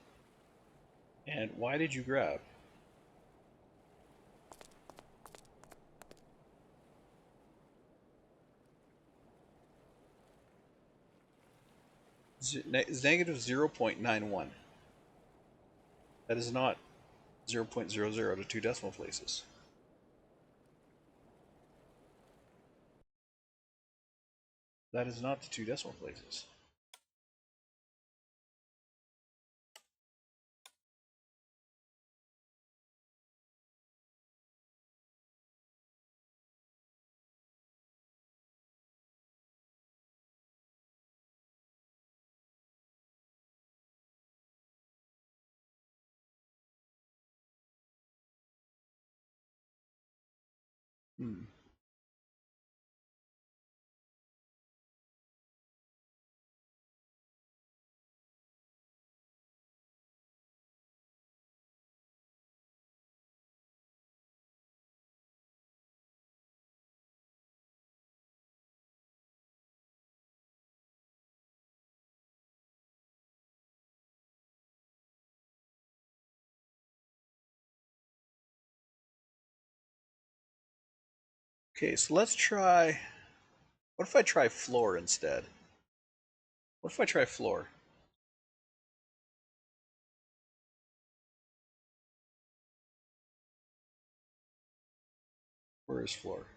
And why did you grab? It's negative 0.91. That is not 0.00 to 2 decimal places. That is not the 2 decimal places. Hmm. Okay, so let's try. What if I try floor instead? What if I try floor? Where is floor?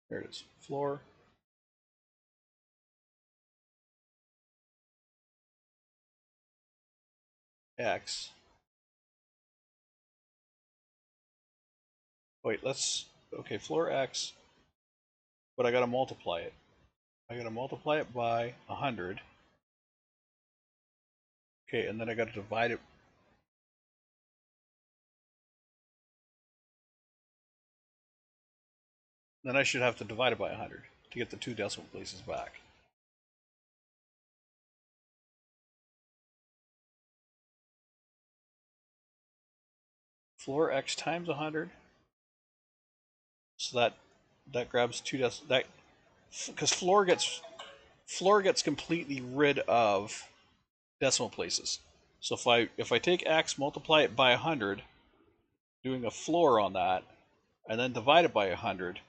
There it is. Floor. X. Wait, let's. Okay, floor X. But I gotta multiply it. I gotta multiply it by 100. Okay, and then I gotta divide it. Then I should have to divide it by 100 to get the 2 decimal places back. Floor X times 100. So that grabs 2 decimal. That because floor gets completely rid of decimal places. So if I take X, multiply it by 100, doing a floor on that, and then divide it by 100,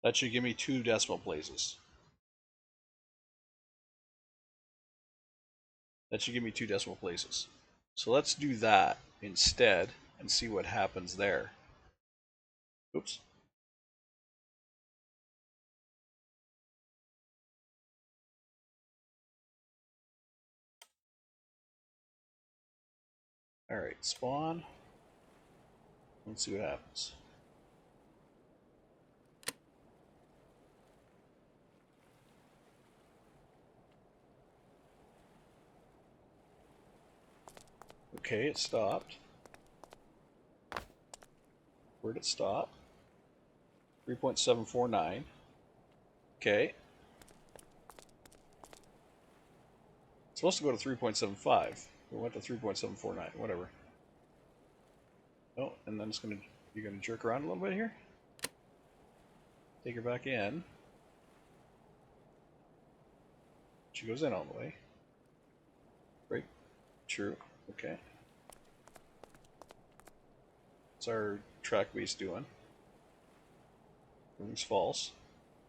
that should give me 2 decimal places. That should give me 2 decimal places. So let's do that instead and see what happens there. Oops. Alright, spawn. Let's see what happens. Okay, it stopped. Where'd it stop? 3.749. Okay. It's supposed to go to 3.75. We went to 3.749, whatever. Oh, and then you're gonna jerk around a little bit here? Take her back in. She goes in all the way. Right? True. Okay. What's our track base doing? Everything's false.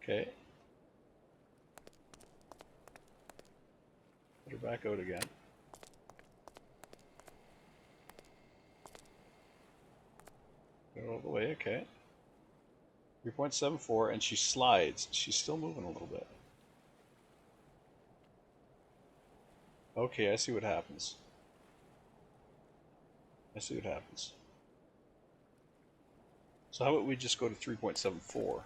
Okay. Put her back out again. Go all the way, okay. 3.74, and she slides. She's still moving a little bit. Okay, I see what happens. I see what happens. So how about we just go to 3.74?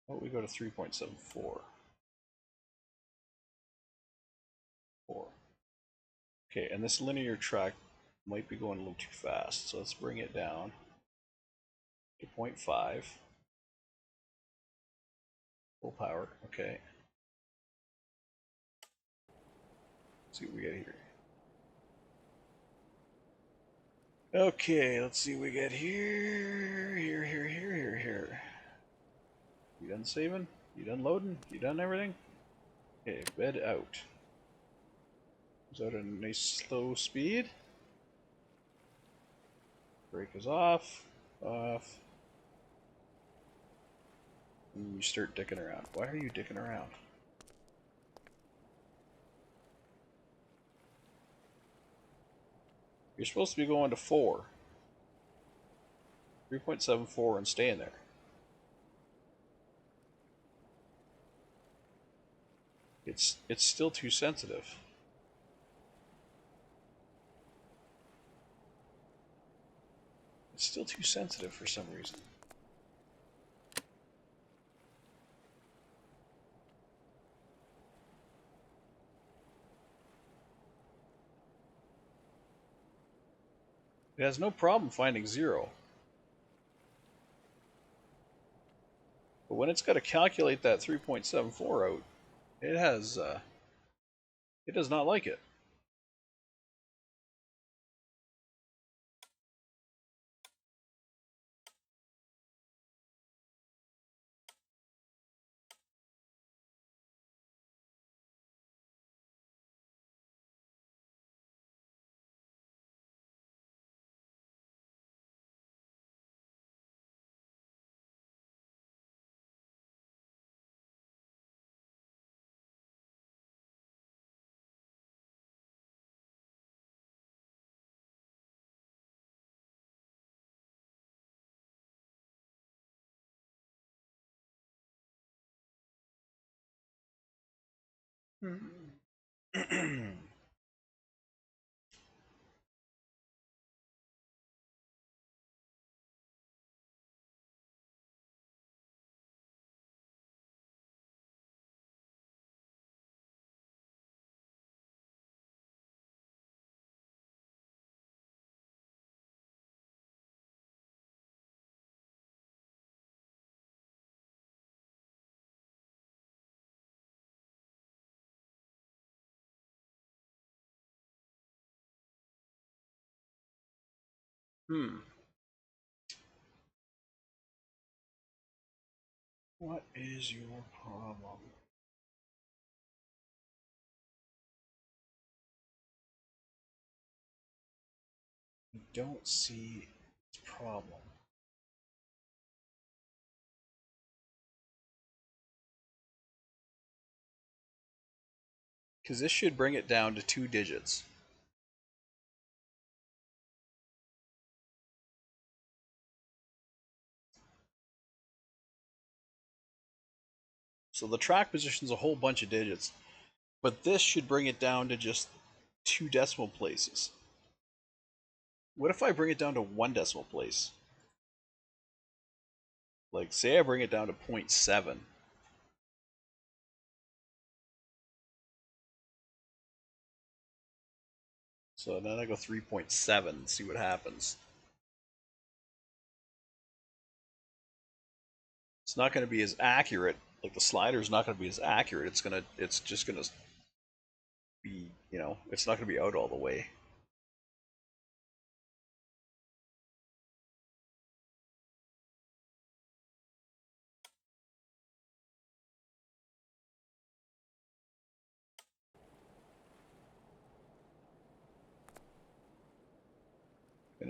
How about we go to 3.74? 4. Okay, and this linear track might be going a little too fast, so let's bring it down to 0.5. Full power, okay. Let's see what we get here. Okay, let's see what we get here. Here. You done saving? You done loading? You done everything? Okay, bed out. Is that a nice slow speed? Brake is off. Off. And you start dicking around. Why are you dicking around? You're supposed to be going to 4. 3.74 and staying there. It's still too sensitive. It's still too sensitive for some reason. It has no problem finding 0. But when it's got to calculate that 3.74 out, it has, it does not like it. What is your problem? I don't see its problem. Because this should bring it down to 2 digits. So the track position's a whole bunch of digits, but this should bring it down to just 2 decimal places. What if I bring it down to 1 decimal place? Like, say I bring it down to 0.7. So then I go 3.7 and see what happens. It's not going to be as accurate. Like the slider is not going to be as accurate. It's just gonna be, it's not going to be out all the way.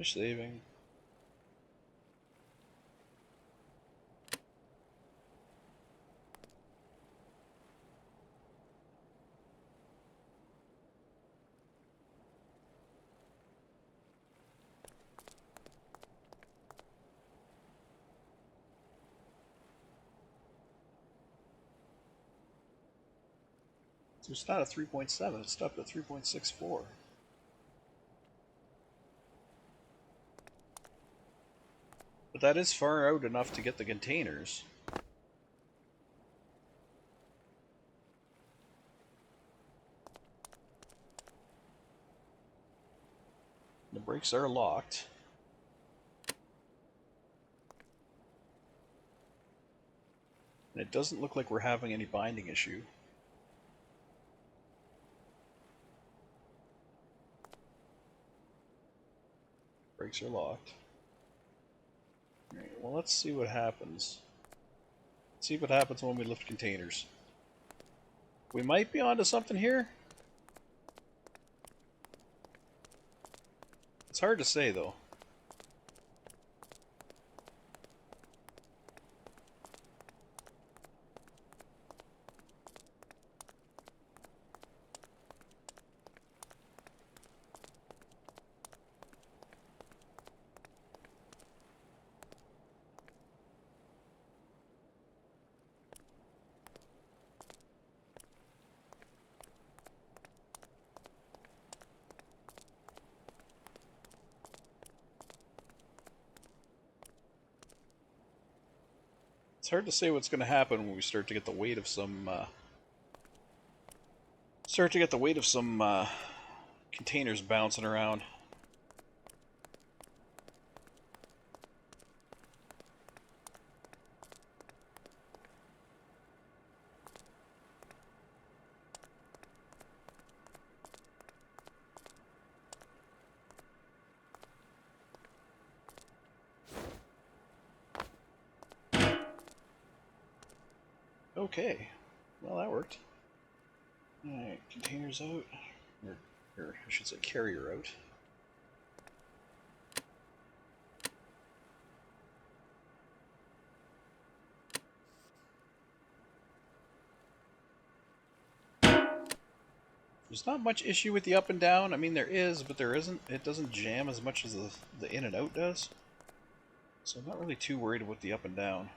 Finish saving. So it's not a 3.7, it's stopped at 3.64. But that is far out enough to get the containers. The brakes are locked. And it doesn't look like we're having any binding issue. Brakes are locked. Alright, well, let's see what happens. Let's see what happens when we lift containers. We might be onto something here. It's hard to say, though. It's hard to say what's going to happen when we start to get the weight of some containers bouncing around. Okay, well that worked. Alright, containers out. Or I should say carrier out. There's not much issue with the up and down. I mean, there is, but there isn't. It doesn't jam as much as the in and out does. So I'm not really too worried about the up and down.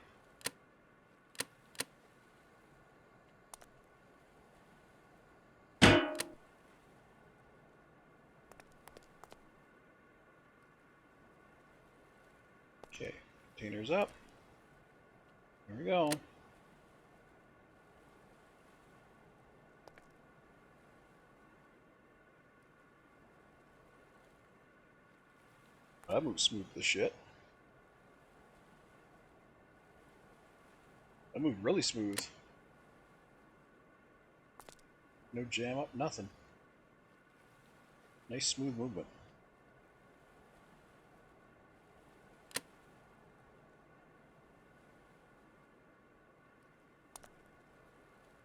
Okay, containers up. There we go. I moved smooth as shit. I moved really smooth. No jam up, nothing. Nice smooth movement.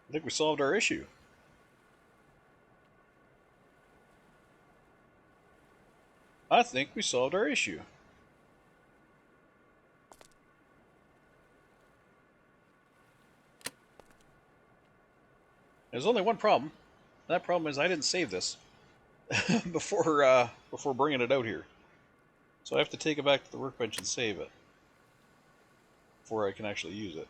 I think we solved our issue. I think we solved our issue. There's only one problem. That problem is I didn't save this before bringing it out here. So I have to take it back to the workbench and save it before I can actually use it.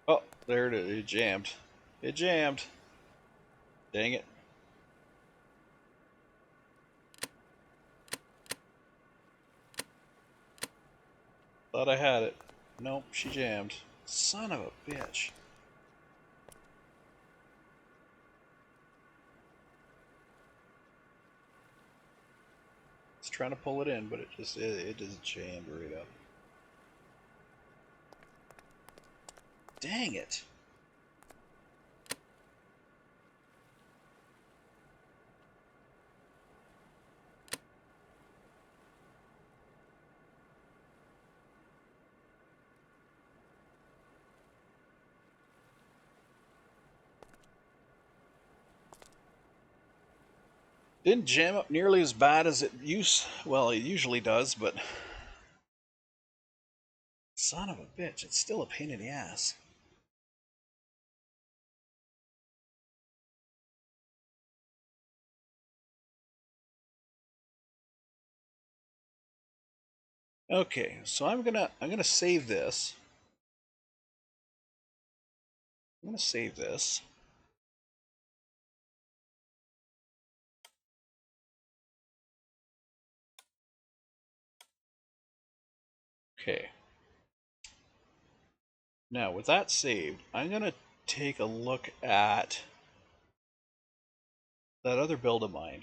Oh, there it is. It jammed. It jammed. Dang it. Thought I had it. Nope, she jammed. Son of a bitch. It's trying to pull it in, but it just jammed right up. Dang it. Didn't jam up nearly as bad as it usually does, but son of a bitch, it's still a pain in the ass. Okay, so I'm gonna save this. I'm gonna save this. Okay. Now with that saved, I'm gonna take a look at that other build of mine.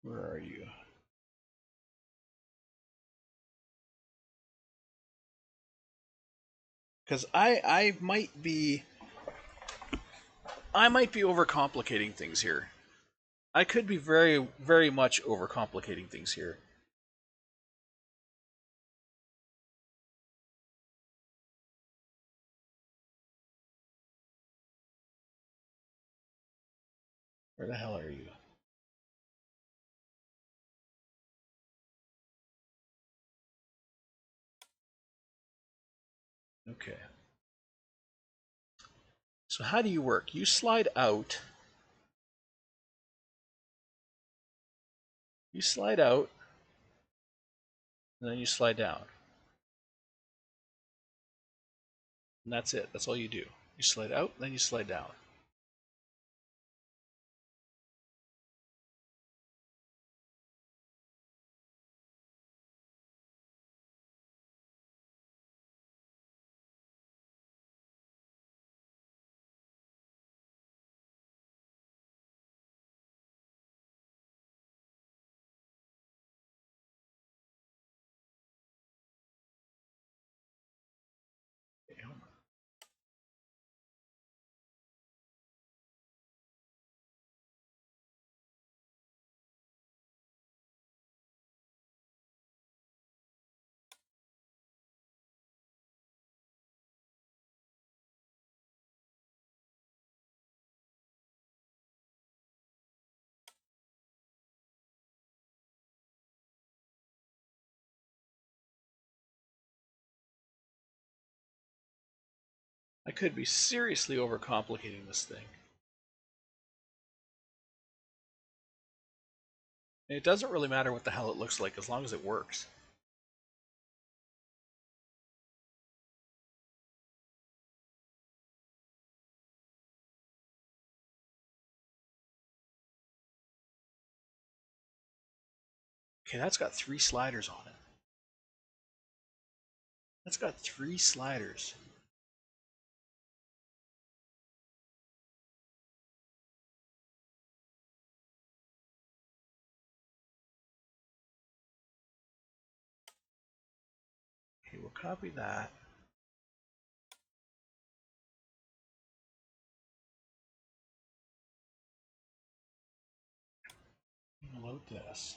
Where are you? Because I might be overcomplicating things here. I could be very much overcomplicating things here. Where the hell are you? Okay. So how do you work? You slide out. You slide out, and then you slide down. And that's it. That's all you do. You slide out, then you slide down. Okay, hold on. I could be seriously overcomplicating this thing. And it doesn't really matter what the hell it looks like as long as it works. Okay, that's got 3 sliders on it. That's got 3 sliders. Okay, we'll copy that. Load this.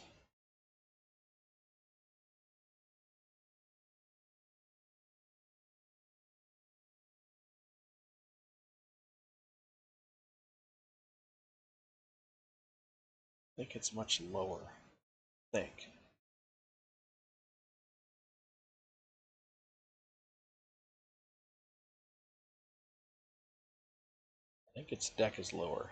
I think it's much lower. I think. I think its deck is lower.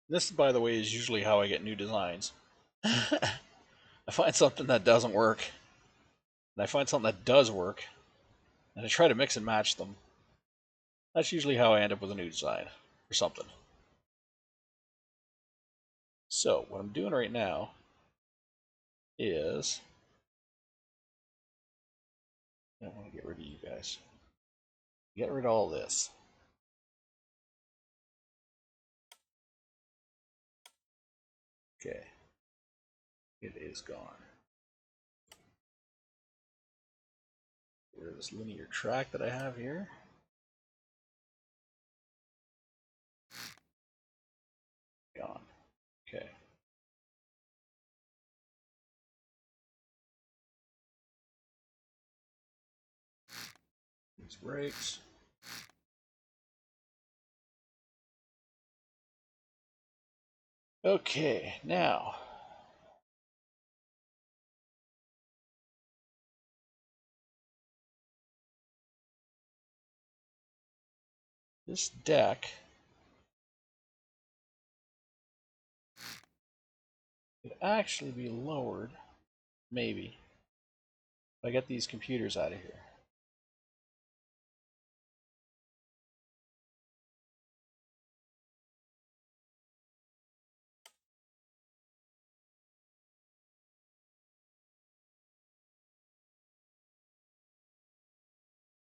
This, by the way, is usually how I get new designs. I find something that doesn't work, and I find something that does work, and I try to mix and match them. That's usually how I end up with a new design or something. So what I'm doing right now is I want to get rid of you guys. Get rid of all this. Okay. It is gone. There's this linear track that I have here. Gone. Okay. These brakes. Okay, now this deck could actually be lowered, maybe, if I get these computers out of here.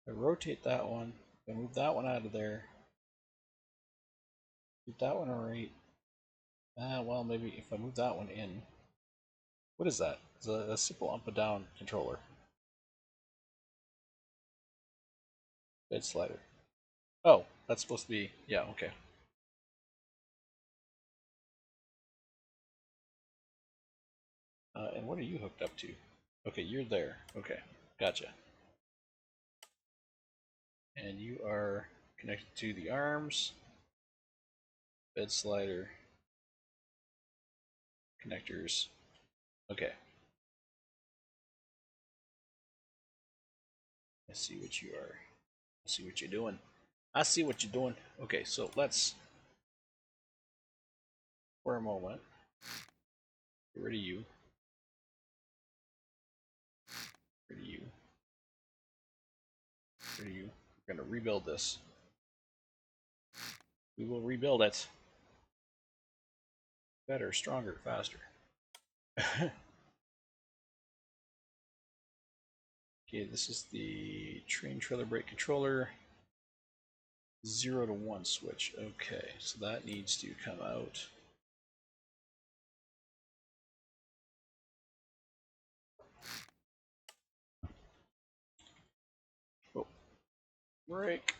I rotate that one, I move that one out of there, keep that one right. Well, maybe if I move that one in. What is that? It's a simple up and down controller. Bed slider. Oh, that's supposed to be, yeah, okay. And what are you hooked up to? Okay, you're there. Okay, gotcha. And you are connected to the arms, bed slider, connectors. Okay. I see what you are. I see what you're doing. I see what you're doing. Okay, so let's, for a moment, get rid of you. Get rid of you. Get rid of you. We're going to rebuild this. We will rebuild it. Better, stronger, faster. Okay, this is the train trailer brake controller. 0 to 1 switch. Okay, so that needs to come out. Oh, brake.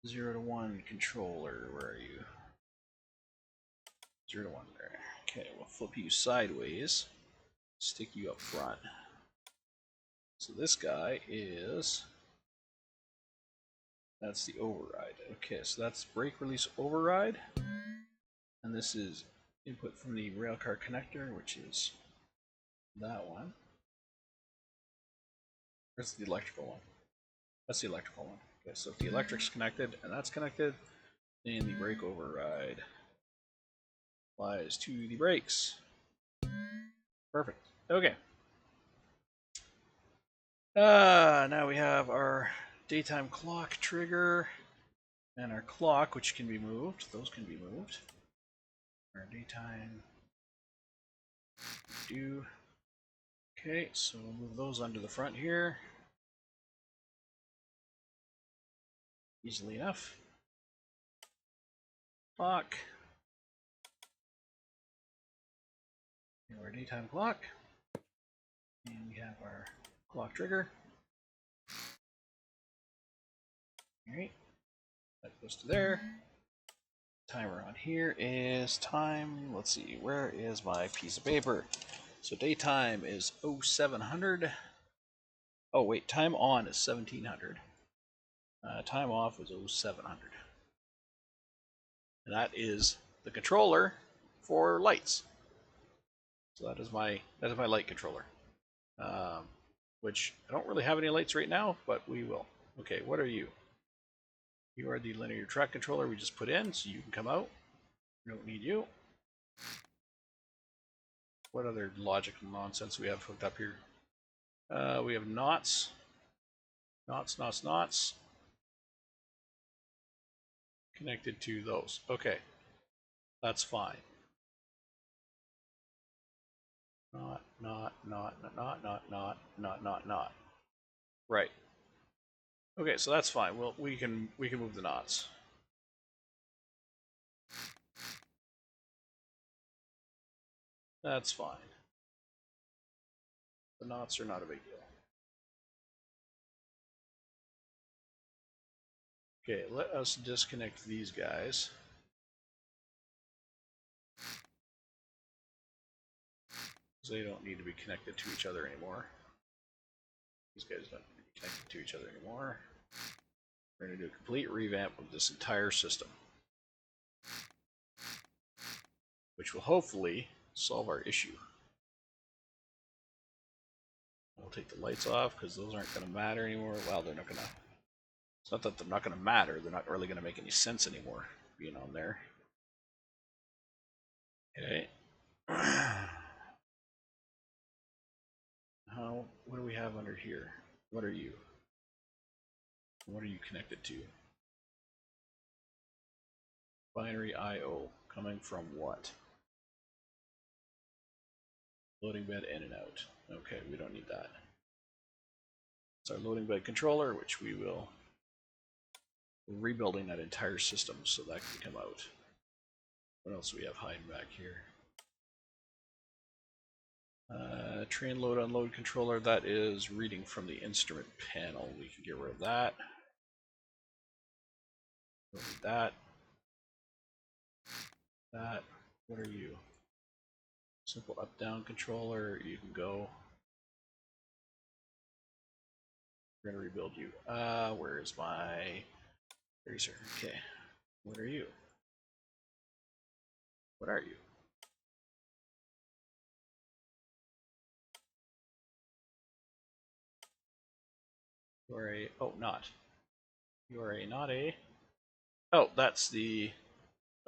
0 to 1 controller. Where are you? 0 to 1 there. Okay, we'll flip you sideways. Stick you up front. So this guy is, that's the override. Okay, so that's brake release override. And this is input from the railcar connector, which is that one. Where's the electrical one? That's the electrical one. Okay, so if the electric's connected and that's connected, then the brake override applies to the brakes. Perfect. Okay. Now we have our daytime clock trigger and our clock, which can be moved. Those can be moved. Our daytime do. Okay, so we'll move those onto the front here. Easily enough. Clock. And our daytime clock. And we have our clock trigger. Alright. That goes to there. Timer on here is time. Let's see, where is my piece of paper? So daytime is 0700. Oh wait, time on is 1700. Time off is 0700. And that is the controller for lights. So that is my light controller. Which I don't really have any lights right now, but we will. Okay, what are you? You are the linear track controller we just put in, so you can come out. We don't need you. What other logical nonsense we have hooked up here? We have knots. Knots. Connected to those. Okay. That's fine. Not. Right. Okay, so that's fine. Well, we can move the knots. That's fine. The knots are not a big deal. Okay, let us disconnect these guys. They don't need to be connected to each other anymore. These guys don't need to be connected to each other anymore. We're going to do a complete revamp of this entire system, which will hopefully solve our issue. We'll take the lights off because those aren't going to matter anymore. Well, they're not going to. It's not that they're not going to matter. They're not really going to make any sense anymore being on there. Okay. What do we have under here? What are you? What are you connected to? Binary I/O coming from what? Loading bed in and out. Okay, we don't need that. It's our loading bed controller, which we will. We're rebuilding that entire system so that can come out. What else do we have hiding back here? Train load unload controller, that is reading from the instrument panel. We can get rid of that. Don't need that. That. What are you? Simple up down controller. You can go. We're gonna rebuild you. Where is my eraser? Okay. What are you? What are you? You are a. Oh, not. You are a not a. Oh, that's the.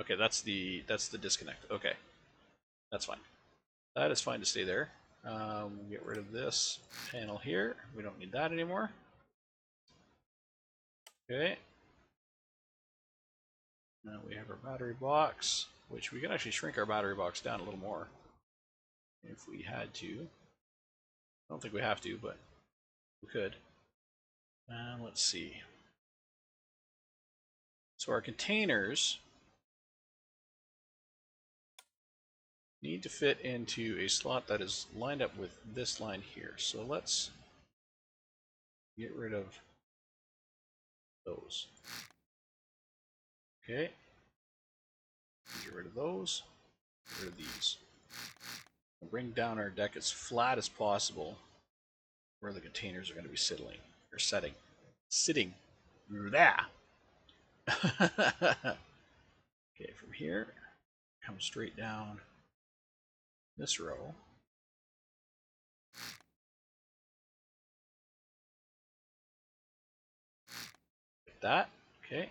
Okay, that's the disconnect. Okay, that's fine. That is fine to stay there. We'll get rid of this panel here. We don't need that anymore. Okay. Now we have our battery box, which we can actually shrink our battery box down a little more if we had to. I don't think we have to, but we could. Let's see. So our containers need to fit into a slot that is lined up with this line here. So let's get rid of those. Okay. Get rid of those. Get rid of these. We'll bring down our deck as flat as possible where the containers are going to be sitting. Sitting. There. Okay, from here, come straight down this row. Like that. Okay.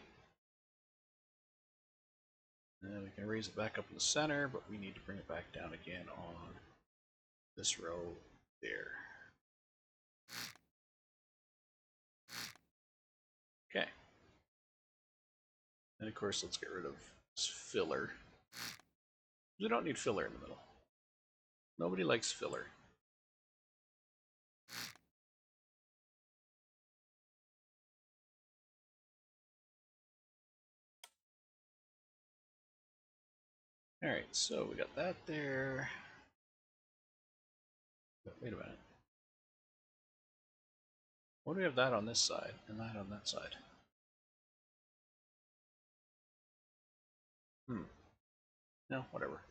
And then we can raise it back up in the center, but we need to bring it back down again on this row there. Okay. And of course, let's get rid of this filler. We don't need filler in the middle. Nobody likes filler. Alright, so we got that there. Wait a minute. What do we have that on this side and that on that side? No, whatever.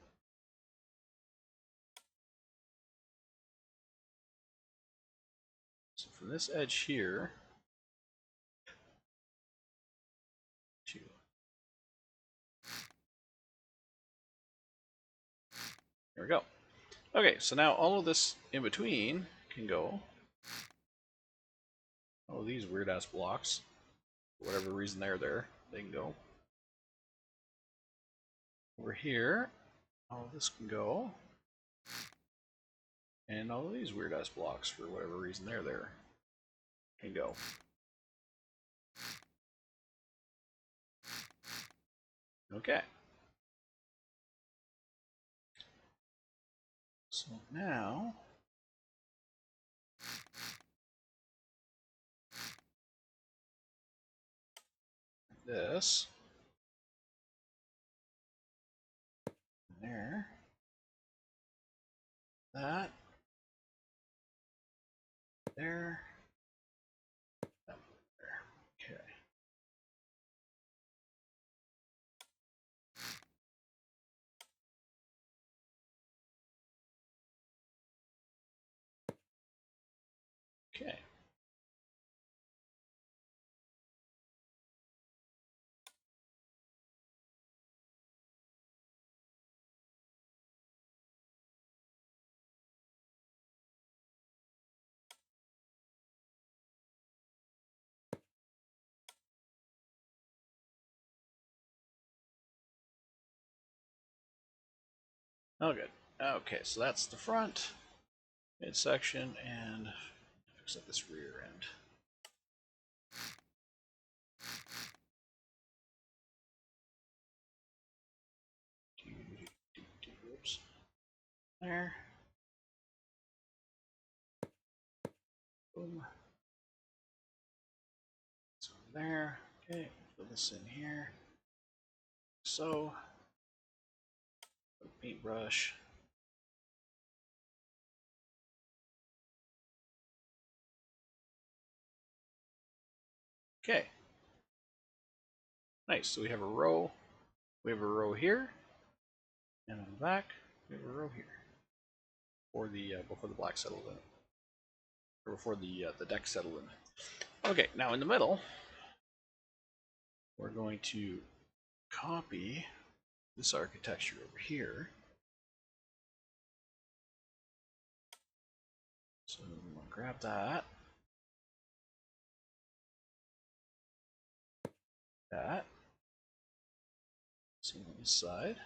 So from this edge here to there we go. Okay, so now all of this in between can go. All of these weird ass blocks, for whatever reason they're there, they can go. Over here, all of this can go. And all of these weird ass blocks, for whatever reason they're there, can go. Okay. So now this there. that. There. That there. Okay. Okay. Oh, good. Okay, so that's the front midsection, and fix up this rear end. Oops. There. Boom. So there. Okay, put this in here. So, paintbrush. Okay. Nice. So we have a row. We have a row here, and on the back we have a row here. Before the black settled in, or before the deck settled in. Okay. Now in the middle, we're going to copy this architecture over here. So we want to grab that. That. See on this side.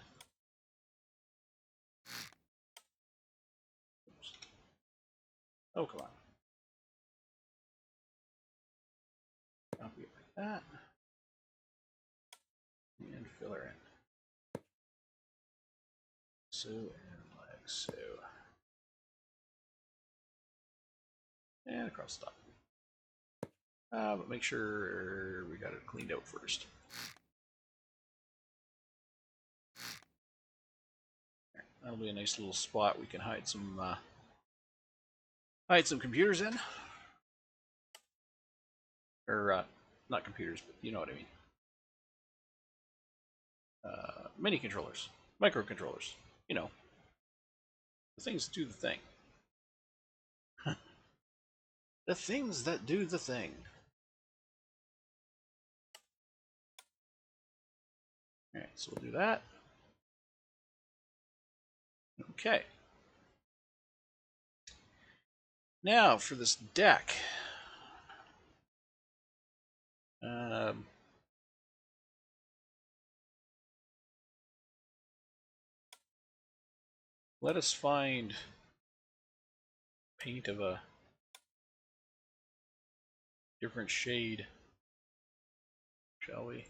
Oops. Oh, come on. Copy it like that. And fill her in. So, and like so. And across the top. But make sure we got it cleaned out first. That'll be a nice little spot we can hide some computers in, or not computers, but you know what I mean. Mini controllers, microcontrollers. You know, the things that do the thing. The things that do the thing. All right, so we'll do that. Okay. Now for this deck. Let us find paint of a different shade, shall we?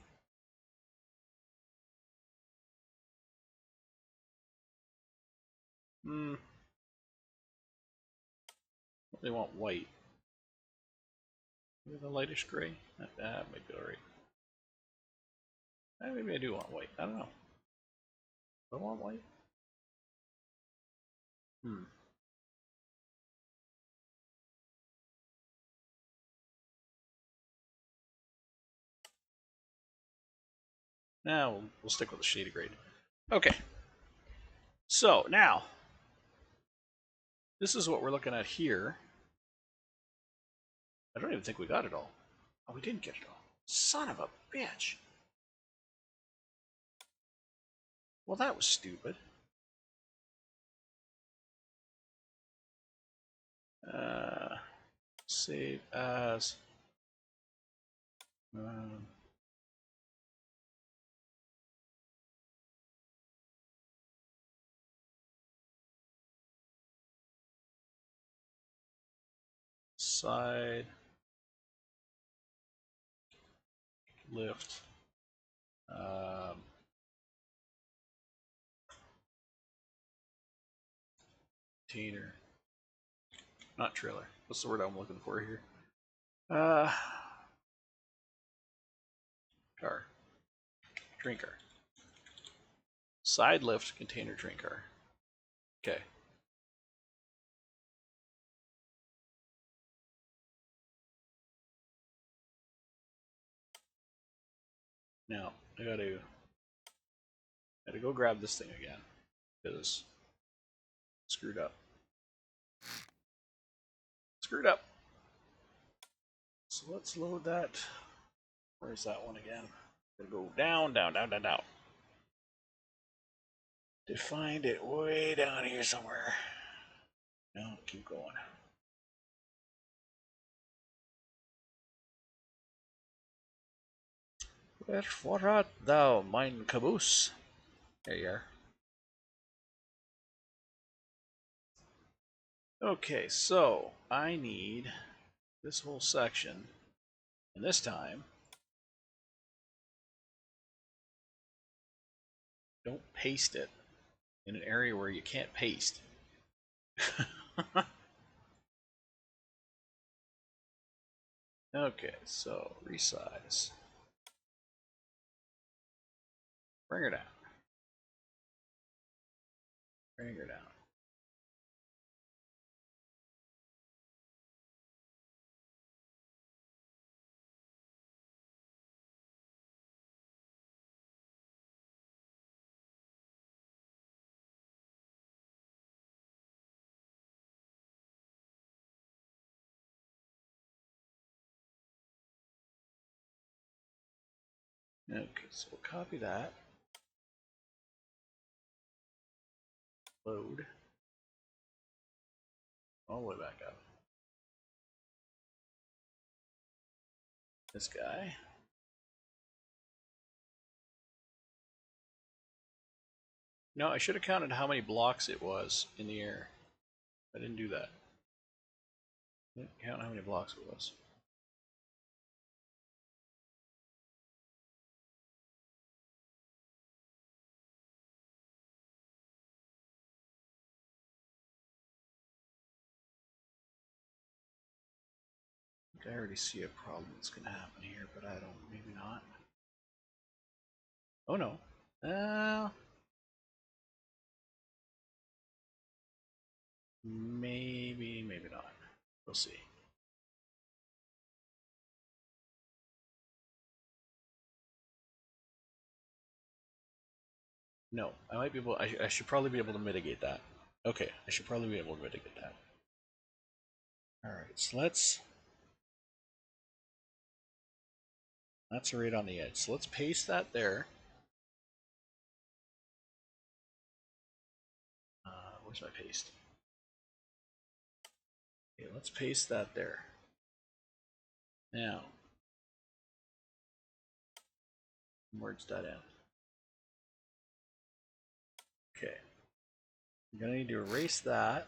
They want white. Maybe the lightish gray? That might be alright. Maybe I do want white. I don't know. Do I want white? Now we'll stick with the shaded grade. Okay. So now, this is what we're looking at here. I don't even think we got it all. Oh, we didn't get it all. Son of a bitch. Well, that was stupid. Save as. Side. Lift. Container. Not trailer. What's the word I'm looking for here? Car. Train car. Side lift container train car. Okay. Now I gotta go grab this thing again because screwed up. Screwed up. So let's load that. Where's that one again? Gotta go down, down, down, down, down. To find it way down here somewhere. No, keep going. Wherefore art thou, mine caboose? There you are. Okay, so I need this whole section, and this time, don't paste it in an area where you can't paste. Okay, so resize. Bring her down. Bring her down. Okay, so we'll copy that. Load. All the way back up. This guy. No, I should have counted how many blocks it was in the air. I didn't do that. I didn't count how many blocks it was. I think I already see a problem that's going to happen here, but I don't, maybe not. Oh no. Maybe, maybe not. We'll see. No, I might be able, I should probably be able to mitigate that. Okay, I should probably be able to mitigate that. Alright, so that's right on the edge. So let's paste that there. Where's my paste? Okay, let's paste that there. Now, merge that in. Okay. I'm gonna need to erase that.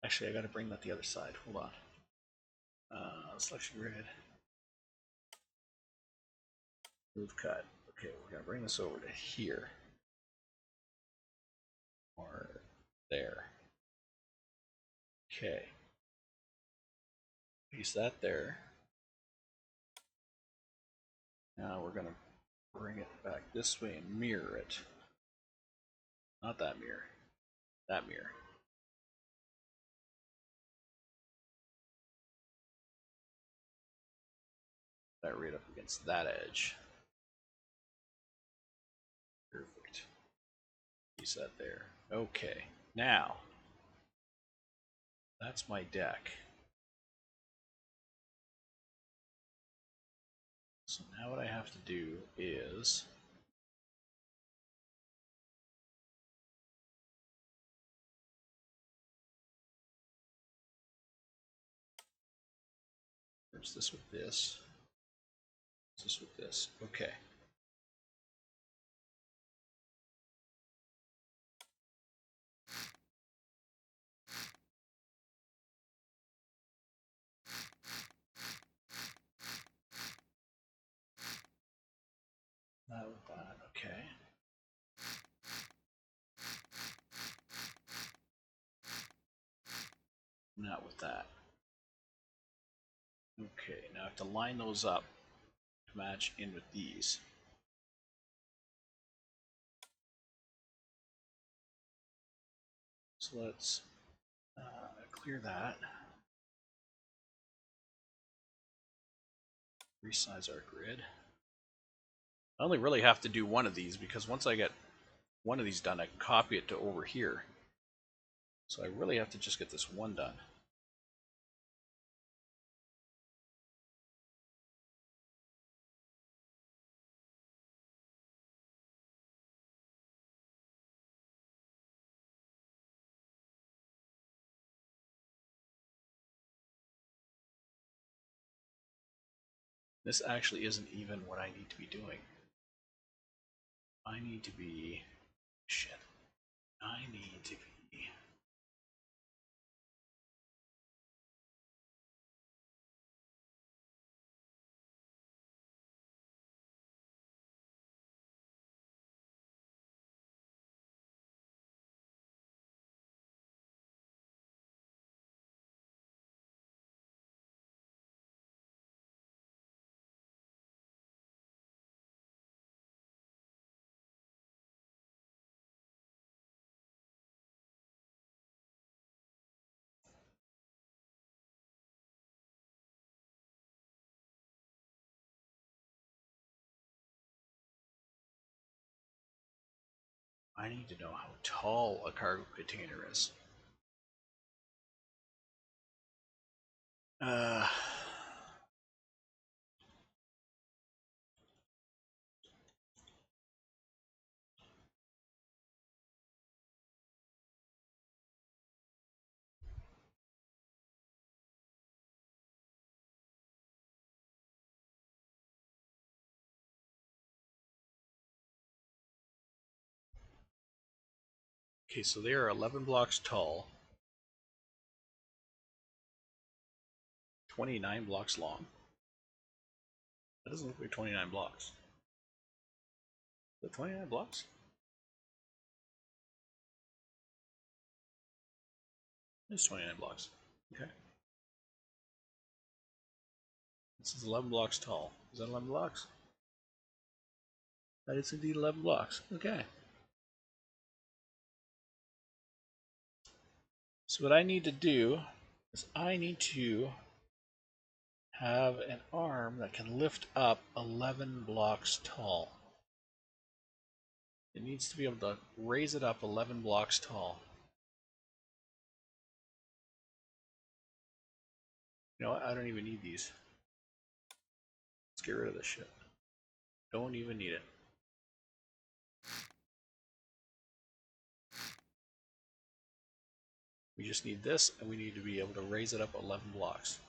Actually, I gotta bring that the other side. Hold on. Selection grid. Move cut. Okay, we're gonna bring this over to here. Or there. Okay. Paste that there. Now we're gonna bring it back this way and mirror it. Not that mirror. That mirror. That right up against that edge. Perfect. Piece that there. Okay. Now, that's my deck. So now what I have to do is merge this with this. This with this. Okay. Not with that. Okay. Not with that. Okay, now I have to line those up to match in with these. So let's clear that. Resize our grid. I only really have to do one of these because once I get one of these done, I can copy it to over here. So I really have to just get this one done. This actually isn't even what I need to be doing. I need to be... shit. I need to be... I need to know how tall a cargo container is. Uh... Okay, so they are 11 blocks tall, 29 blocks long. That doesn't look like 29 blocks. Is it 29 blocks? It's 29 blocks. Okay. This is 11 blocks tall. Is that 11 blocks? That is indeed 11 blocks. Okay. So what I need to do is I need to have an arm that can lift up 11 blocks tall. It needs to be able to raise it up 11 blocks tall. You know what? I don't even need these. Let's get rid of this shit. Don't even need it. We just need this, and we need to be able to raise it up 11 blocks.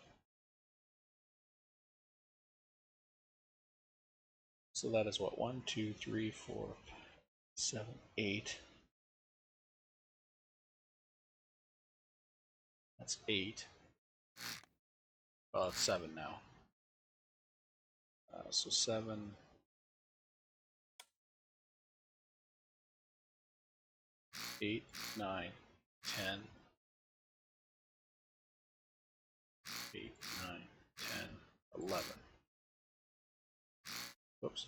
So that is what? 1, 2, 3, 4, 7, 8. That's 8. Well, it's 7 now. So 7. 8, 9, 10. 8, 9, 10, 11. Whoops.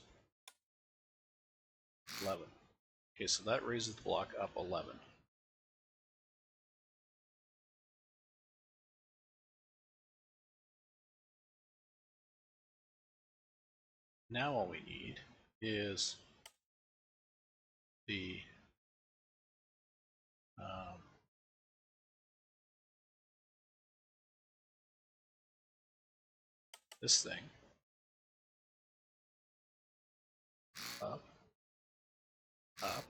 11. Okay, so that raises the block up 11. Now all we need is the this thing up, up.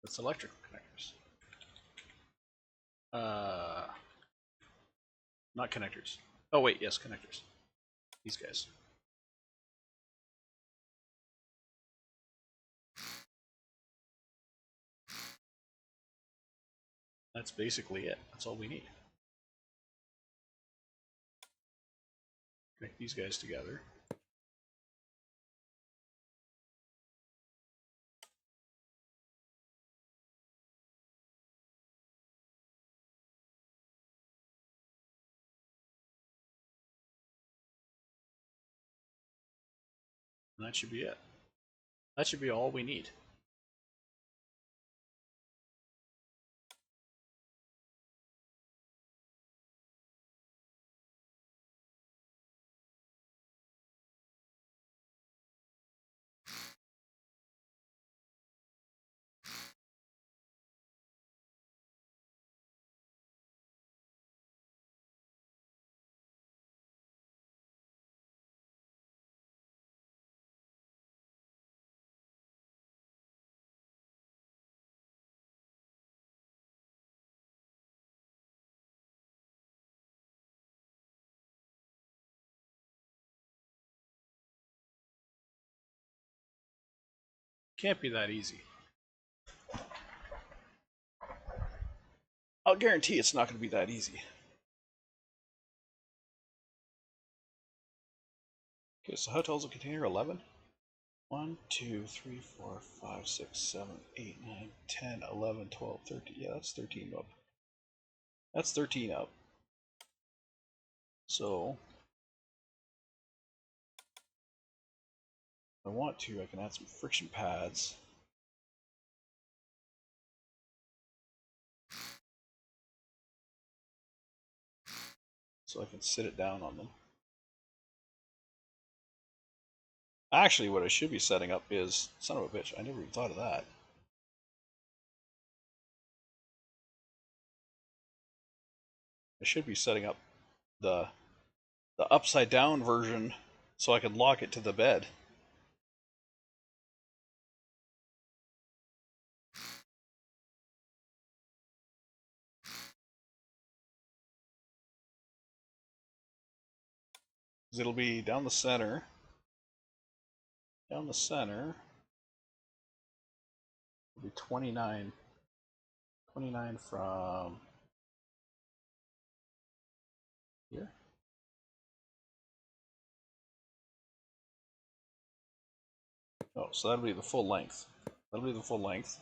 That's electrical connectors. Not connectors. Oh wait, yes, connectors. These guys. That's basically it. That's all we need. Connect these guys together. And that should be it. That should be all we need. Can't be that easy. I'll guarantee it's not going to be that easy. Okay, so how tall is a container? 11? 1, 2, 3, 4, 5, 6, 7, 8, 9, 10, 11, 12, 13. Yeah, that's 13 up. That's 13 up. So, if I want to, I can add some friction pads. So I can sit it down on them. Actually, what I should be setting up is, son of a bitch, I never even thought of that. I should be setting up the upside down version so I can lock it to the bed. It'll be down the center. Down the center. It'll be 29. 29 from here. Oh, so that'll be the full length. That'll be the full length.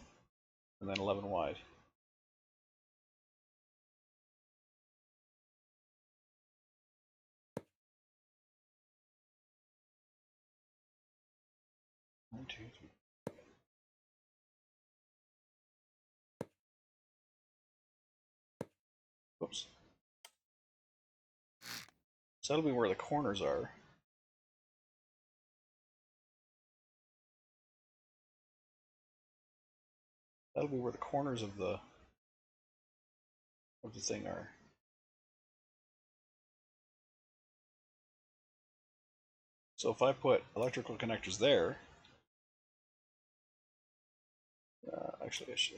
And then 11 wide. One, two, three. Whoops. So that'll be where the corners are. That'll be where the corners of the thing are. So if I put electrical connectors there, actually I should.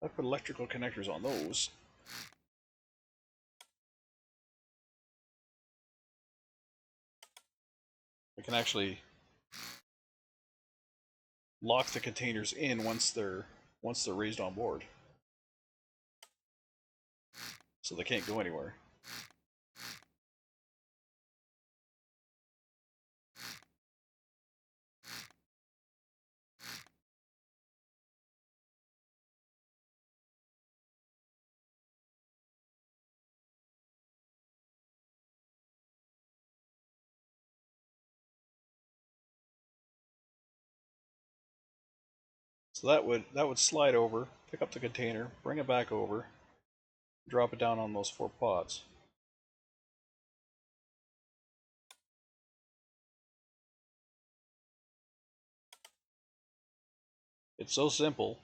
If I put electrical connectors on those, I can actually lock the containers in once they're raised on board, so they can't go anywhere. So that would slide over, pick up the container, bring it back over, drop it down on those 4 pots. It's so simple.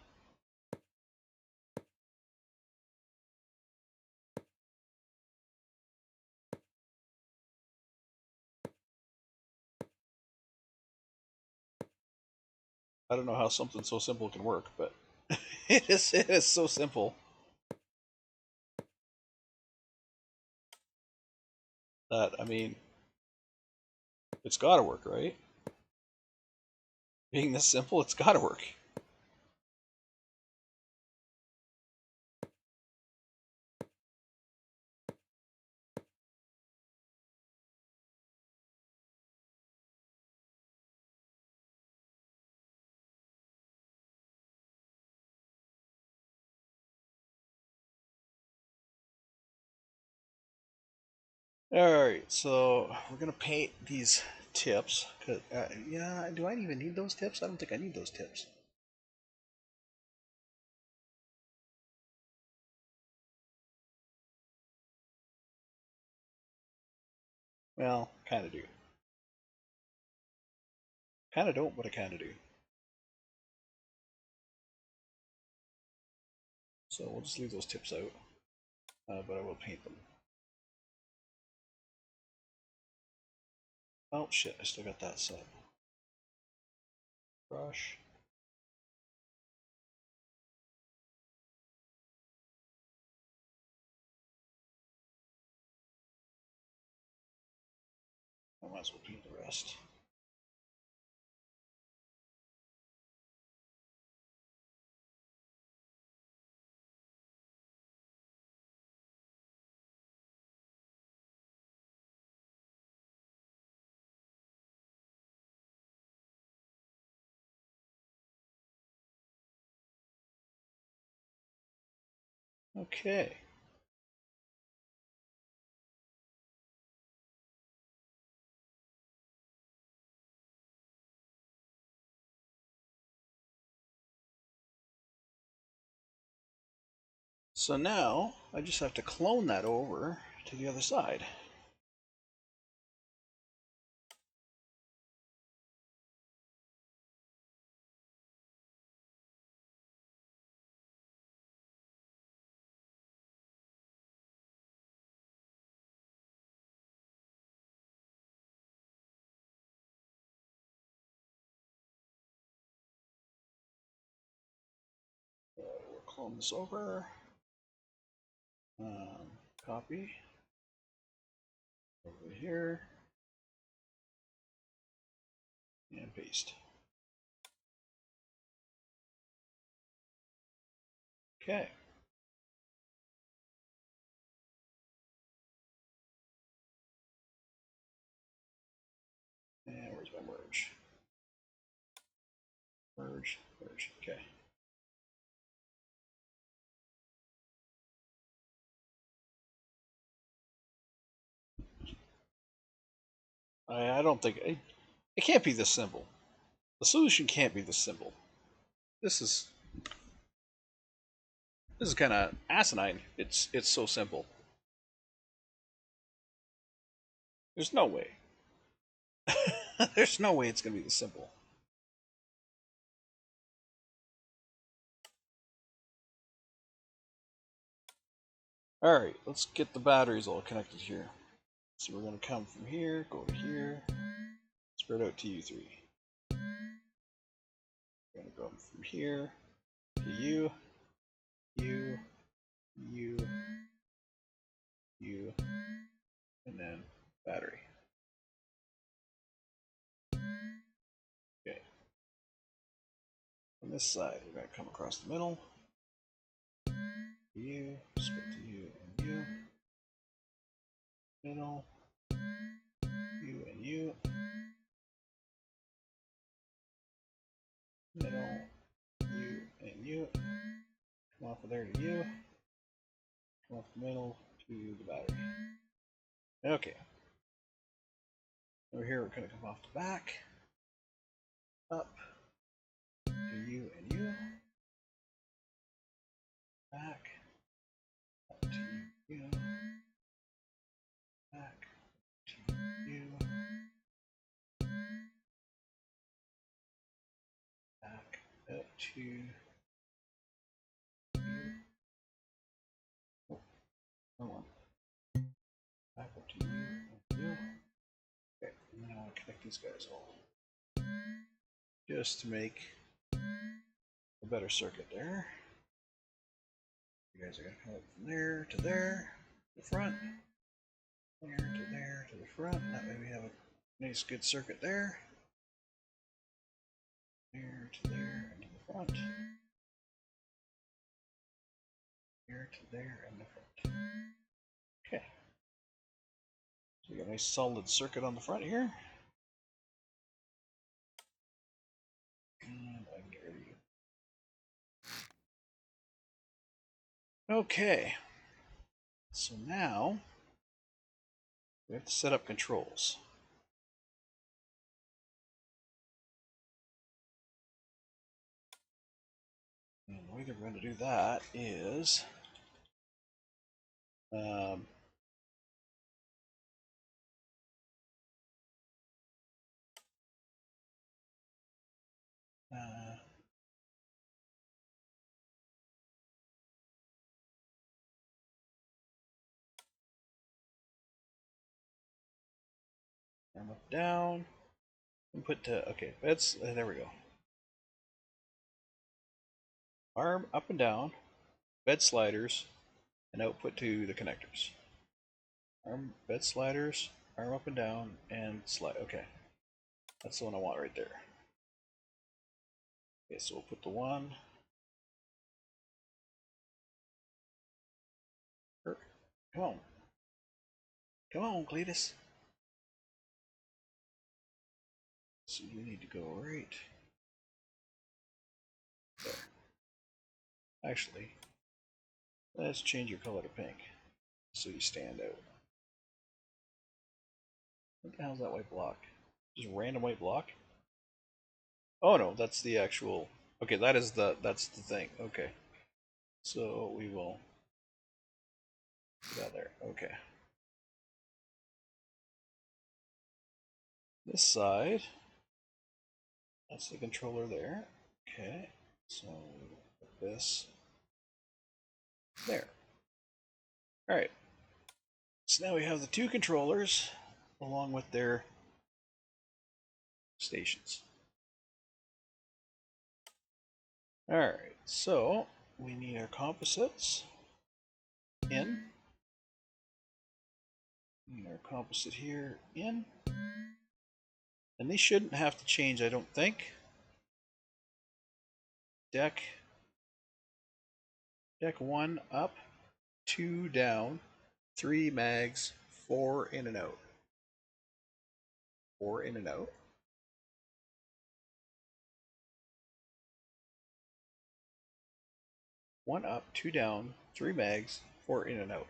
I don't know how something so simple can work, but it is so simple that, I mean, it's got to work, right? Being this simple, it's got to work. Alright, so we're going to paint these tips. Yeah, do I even need those tips? I don't think I need those tips. Well, kind of do. Kind of don't, but I kind of do. So we'll just leave those tips out, but I will paint them. Oh shit, I still got that set. Brush. as well paint the rest. Okay. So now I just have to clone that over to the other side. We'll clone this over. Copy over here and paste. Okay. And where's my merge? Merge, merge. Okay. I don't think it can't be this simple. The solution can't be this simple. This is kind of asinine. It's so simple. There's no way. There's no way it's gonna be this simple. All right, let's get the batteries all connected here. So we're gonna come from here, go to here, spread out to U3. We're gonna go from here to U, U, U, U, and then battery. Okay. On this side, we're gonna come across the middle. U, split to U and U. Middle, U and U. Middle, U and U. Come off of there to U. Come off the middle to the battery. Okay. Over here, we're going to come off the back. Up to U and U. Back. Up to U. Back to U. Back up to U. Oh, hold on. Back up to U and U. Okay, and then I want to connect these guys all. Just to make a better circuit there. You guys are going to come up from there to there, to the front. There to there to the front. That way we have a nice good circuit there. There to there and to the front. There to there and the front. Okay. So we got a nice solid circuit on the front here. And I can get rid of you. Okay. So now we have to set up controls. And the way they're going to do that is arm up, down, input to, okay, that's, there we go. Arm up and down, bed sliders, and output to the connectors. Arm, bed sliders, arm up and down, and slide. Okay, that's the one I want right there. Okay, so we'll put the one. Come on. Come on, Cletus. So you need to go right there. Actually, let's change your color to pink so you stand out. What the hell is that white block? Just random white block? Oh no, that's the actual. Okay, that's the thing. Okay, so we will put that there. Okay. This side, that's the controller there. Okay, so put this there. All right. So now we have the two controllers along with their stations. All right, so we need our composites in. We need our composite here in. And they shouldn't have to change, I don't think. Deck 1 up, 2 down, 3 mags, 4 in and out. 4 in and out. One up, 2 down, 3 mags, 4 in and out.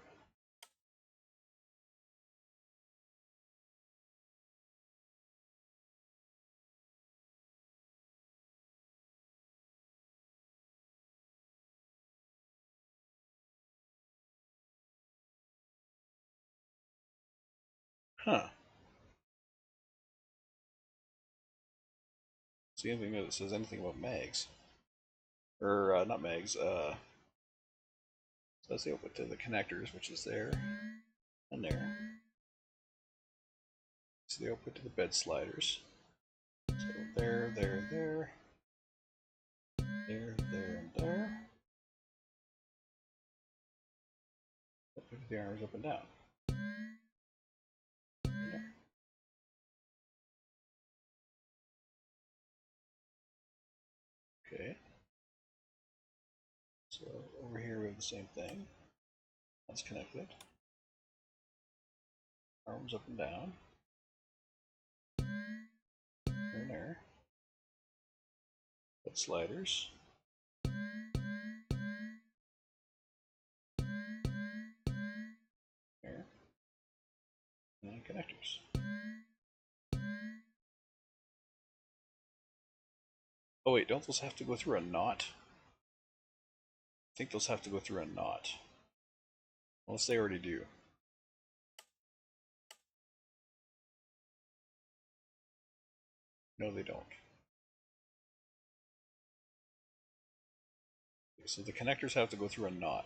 Huh. See anything that says anything about mags. Or, not mags, so that's the output to the connectors, which is there and there. It's the output to the bed sliders. So there, there, there. There, there, and there. Output to the arms up and down. There. Okay. So over here we have the same thing. That's connected. Arms up and down. There and there. Bed sliders. There. And connectors. Oh wait, don't those have to go through a knot? I think those have to go through a knot. Unless they already do. No, they don't. Okay, so the connectors have to go through a knot,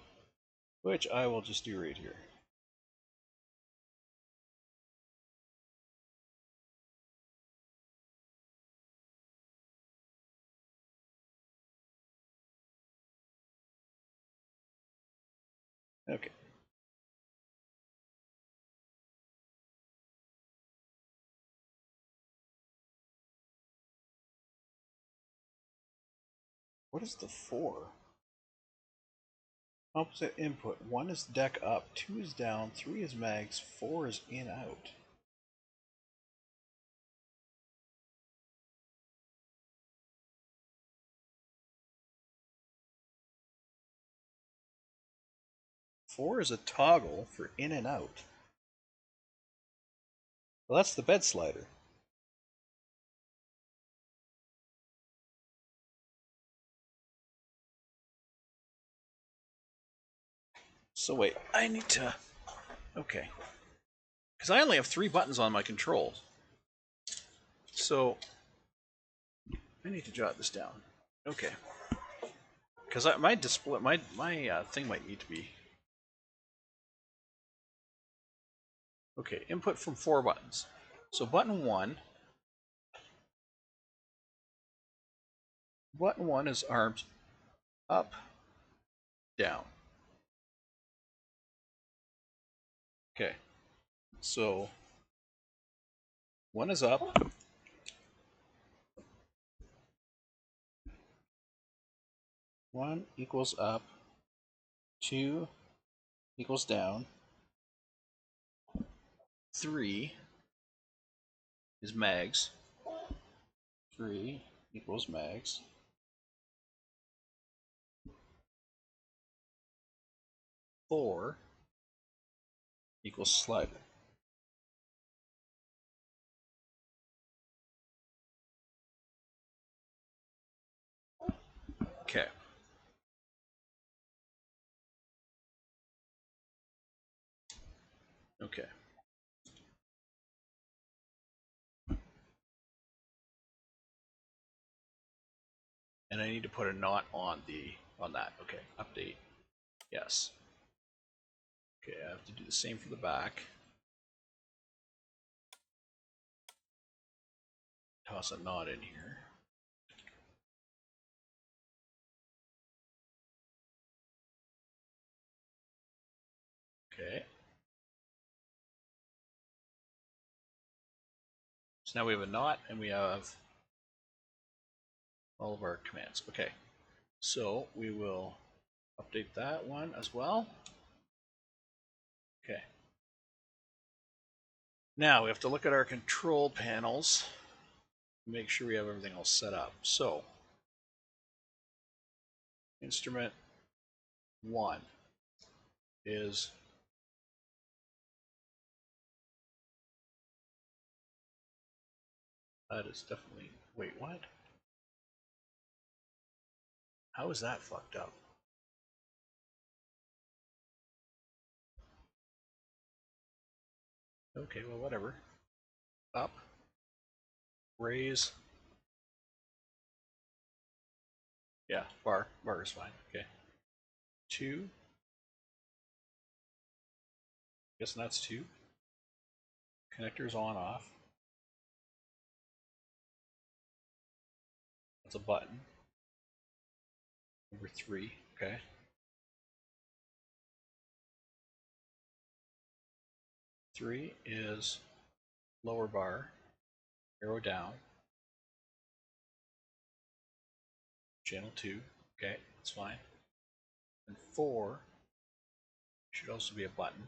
which I will just do right here. Okay. What is the 4? Opposite input. 1 is deck up, 2 is down, 3 is mags, 4 is in out. Four is a toggle for in and out. Well, that's the bed slider. So wait, I need to... Okay. Because I only have 3 buttons on my controls. So, I need to jot this down. Okay. Because my display, my thing might need to be... Okay, input from 4 buttons. So button 1... Button 1 is arms up, down. Okay. So One is up. One equals up. Two equals down. Three is mags. Three equals mags. Four equals slider. Okay. Okay. And I need to put a knot on that. Okay. Update. Yes. Okay, I have to do the same for the back. Toss a knot in here. Okay. So now we have a knot and we have all of our commands. Okay. So we will update that one as well. Okay. Now we have to look at our control panels, make sure we have everything all set up. So instrument 1 is that is definitely, wait, what? How is that fucked up? Okay, well, whatever. Up, raise. Yeah, bar is fine. Okay. 2. Guessing that's 2. Connectors on, off. That's a button. Number 3. Okay. 3 is lower bar, arrow down. Channel 2. Okay, that's fine. And 4 should also be a button.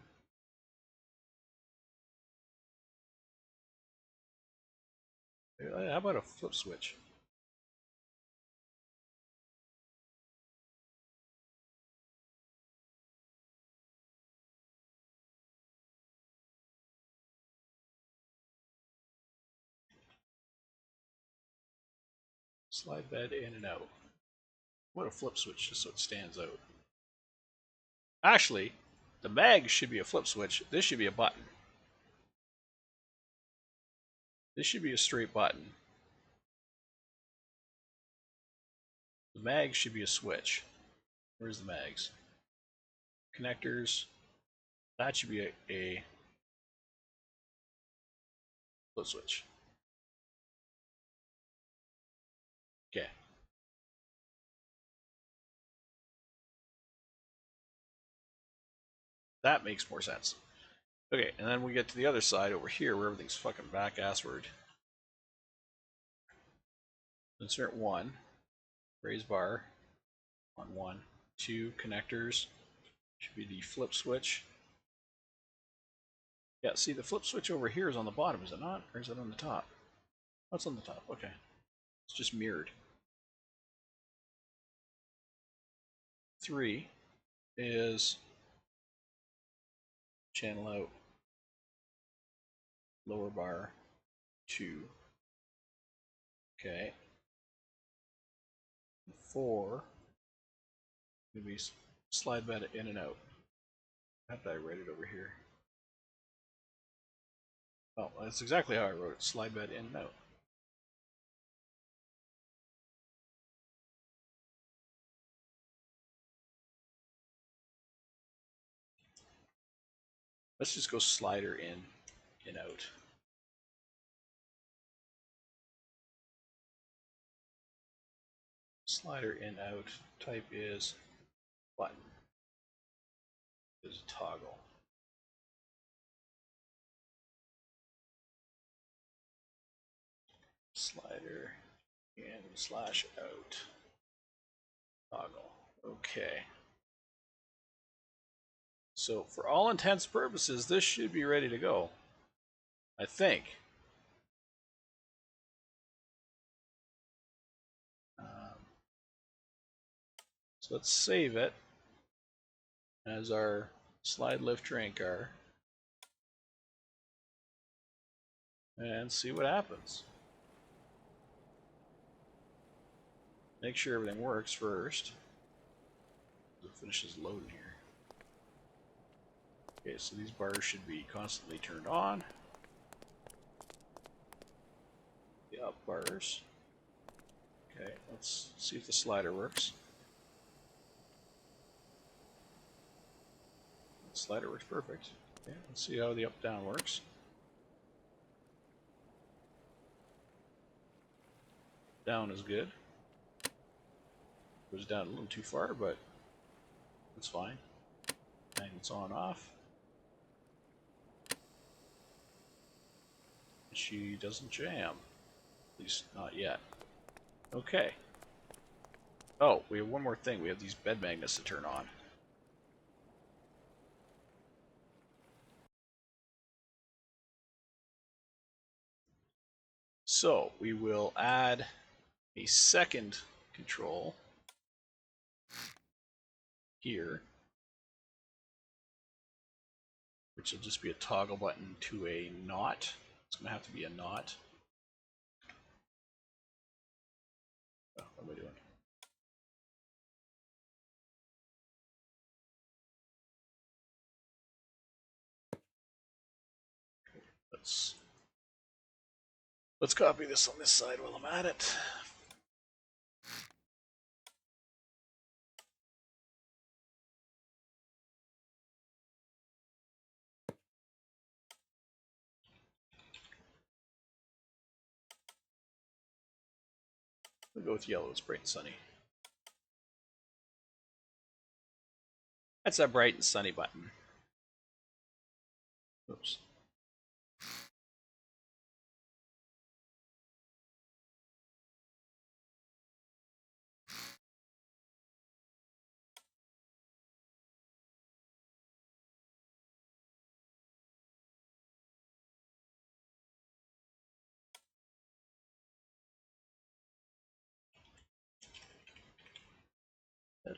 How about a flip switch? Slide bed in and out. What a flip switch, just so it stands out. Actually, the mag should be a flip switch. This should be a button. This should be a straight button. The mag should be a switch. Where's the mags? Connectors. That should be a flip switch. Okay. That makes more sense. Okay, and then we get to the other side over here where everything's fucking back-assward. Insert 1. Raise bar. On 1. 2 connectors. Should be the flip switch. Yeah, see, the flip switch over here is on the bottom, is it not? Or is it on the top? Oh, it's on the top, okay. It's just mirrored. 3 is channel out, lower bar, 2. Okay. 4 maybe slide bed in and out. How did I write it over here? Oh, that's exactly how I wrote it. Slide bed in and out. Let's just go slider in, out. Slider in, out. Type is button. Is a toggle. Slider in slash out. Toggle. Okay. So for all intents and purposes, this should be ready to go. I think. So let's save it as our slide lift terrain car and see what happens. Make sure everything works first. It finishes loading here. Okay, so these bars should be constantly turned on. The up bars. Okay, let's see if the slider works. The slider works perfect. Okay, let's see how the up down works. Down is good. Goes down a little too far, but that's fine. Magnets on off. She doesn't jam. At least not yet. Okay. Oh, we have one more thing. We have these bed magnets to turn on. So we will add a second control here, which will just be a toggle button to a knot. It's going to have to be a knot. Oh, what am I doing? Let's copy this on this side while I'm at it. We'll go with yellow. It's bright and sunny. That's that bright and sunny button. Oops.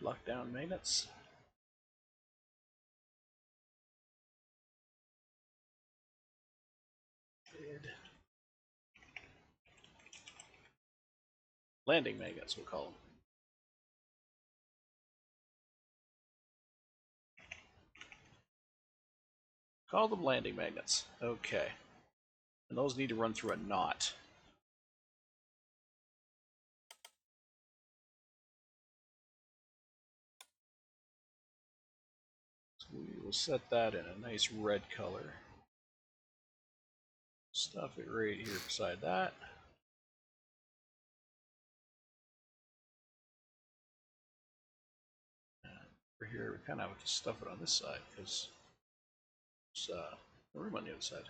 Lock down magnets. Good. Landing magnets, we'll call them. Call them landing magnets. Okay. And those need to run through a knot. So we will set that in a nice red color. Stuff it right here beside that. And over here, we kind of have to stuff it on this side because there's a room on the other side.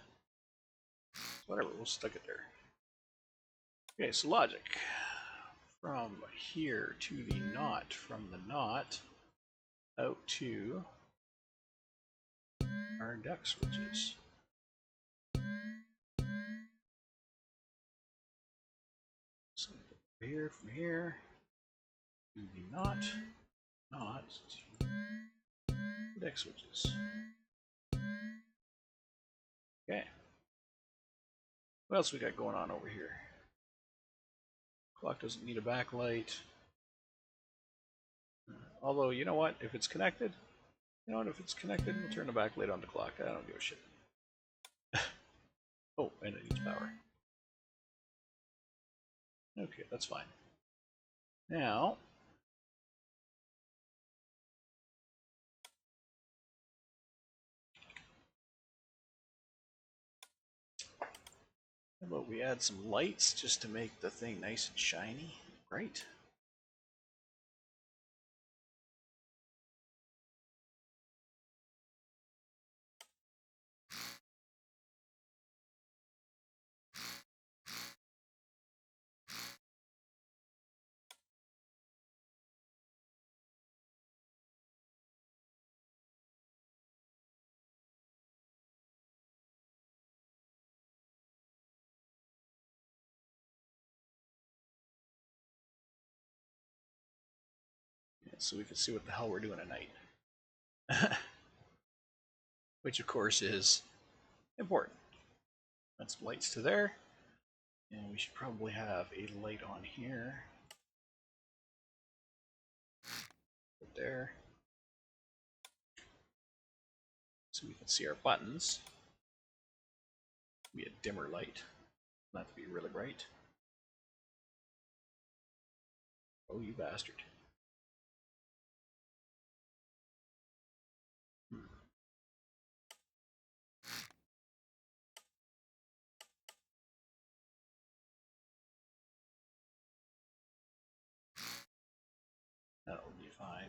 Whatever, we'll stick it there. Okay, so logic. From here to the knot, from the knot out to our deck switches. So here, from here to the knot to the deck switches. Okay. What else we got going on over here? Clock doesn't need a backlight. Although, you know what? If it's connected, we'll turn the backlight on the clock. I don't give a shit. Oh, and it needs power. Okay, that's fine. Now, how about we add some lights just to make the thing nice and shiny, right? lights so we can see what the hell we're doing at night. Which, of course, is important. That's lights to there. And we should probably have a light on here. Right there. So we can see our buttons. Be a dimmer light. Not to be really bright. Oh, you bastard. That'll be fine.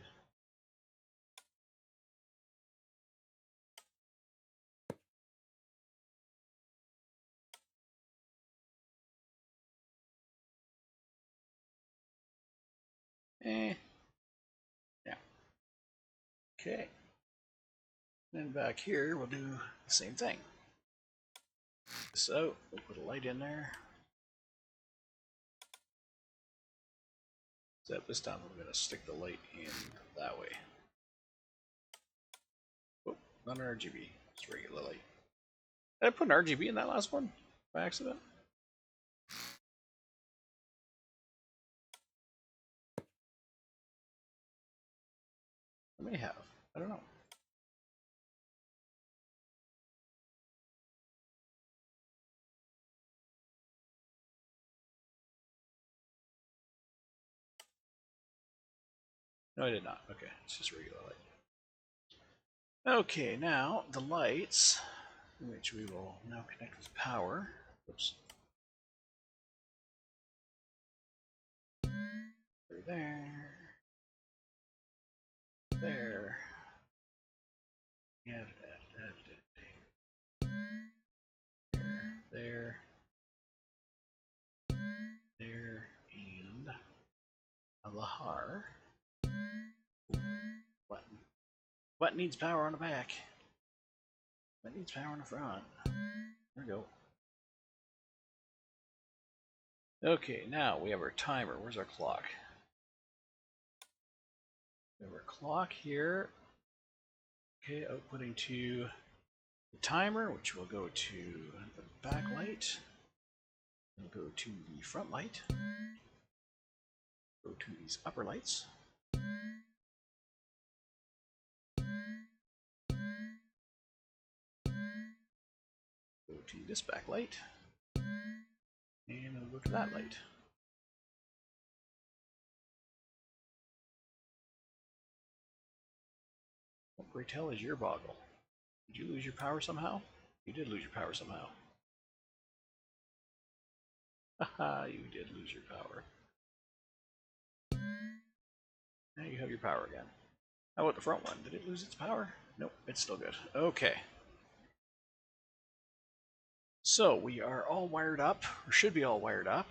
Yeah. Okay. Then back here, we'll do the same thing. So, we'll put a light in there. Except this time I'm going to stick the light in that way. Oh, not an RGB. It's regular light. Did I put an RGB in that last one by accident? I may have. I don't know. No, I did not. Okay, it's just regular light. Okay, now the lights, which we will now connect with power. Oops. There. There. Yeah, there. There. And a lahar. Button. Button needs power on the back. Button needs power on the front. There we go. Okay, now we have our timer. Where's our clock? We have our clock here. Okay, outputting to the timer, which will go to the backlight. We'll go to the front light. Go to these upper lights. Go to this backlight. And we'll go to that light. What great hell is your boggle? Did you lose your power somehow? You did lose your power somehow. Haha, you did lose your power. Now you have your power again. How about the front one? Did it lose its power? Nope, it's still good. Okay. So we are all wired up, or should be all wired up.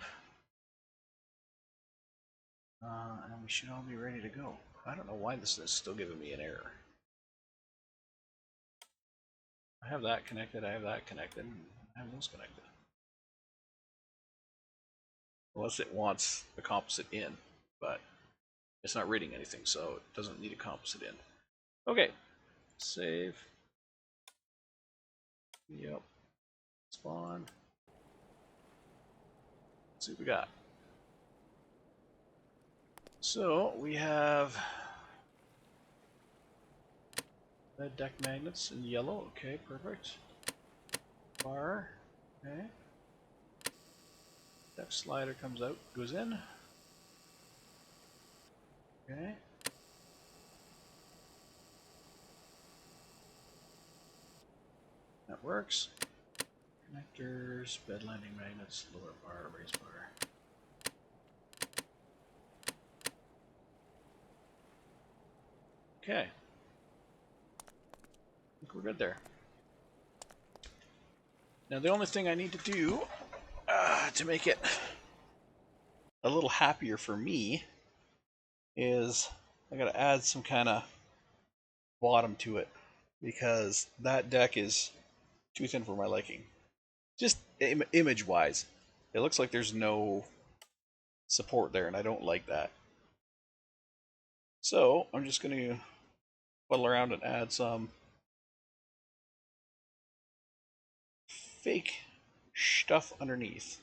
And we should all be ready to go. I don't know why this is still giving me an error. I have that connected, I have that connected, and I have those connected. Unless it wants a composite in, but it's not reading anything, so it doesn't need a composite in. Okay, save. Yep. Spawn. Let's see what we got. So we have red deck magnets in yellow. Okay, perfect. Bar. Okay. Deck slider comes out, goes in. Okay. That works. Connectors, bed landing magnets, lower bar, raise bar. Okay. I think we're good there. Now the only thing I need to do to make it a little happier for me is I gotta add some kind of bottom to it because that deck is too thin for my liking. Just image wise, it looks like there's no support there and I don't like that. So I'm just going to fuddle around and add some fake stuff underneath.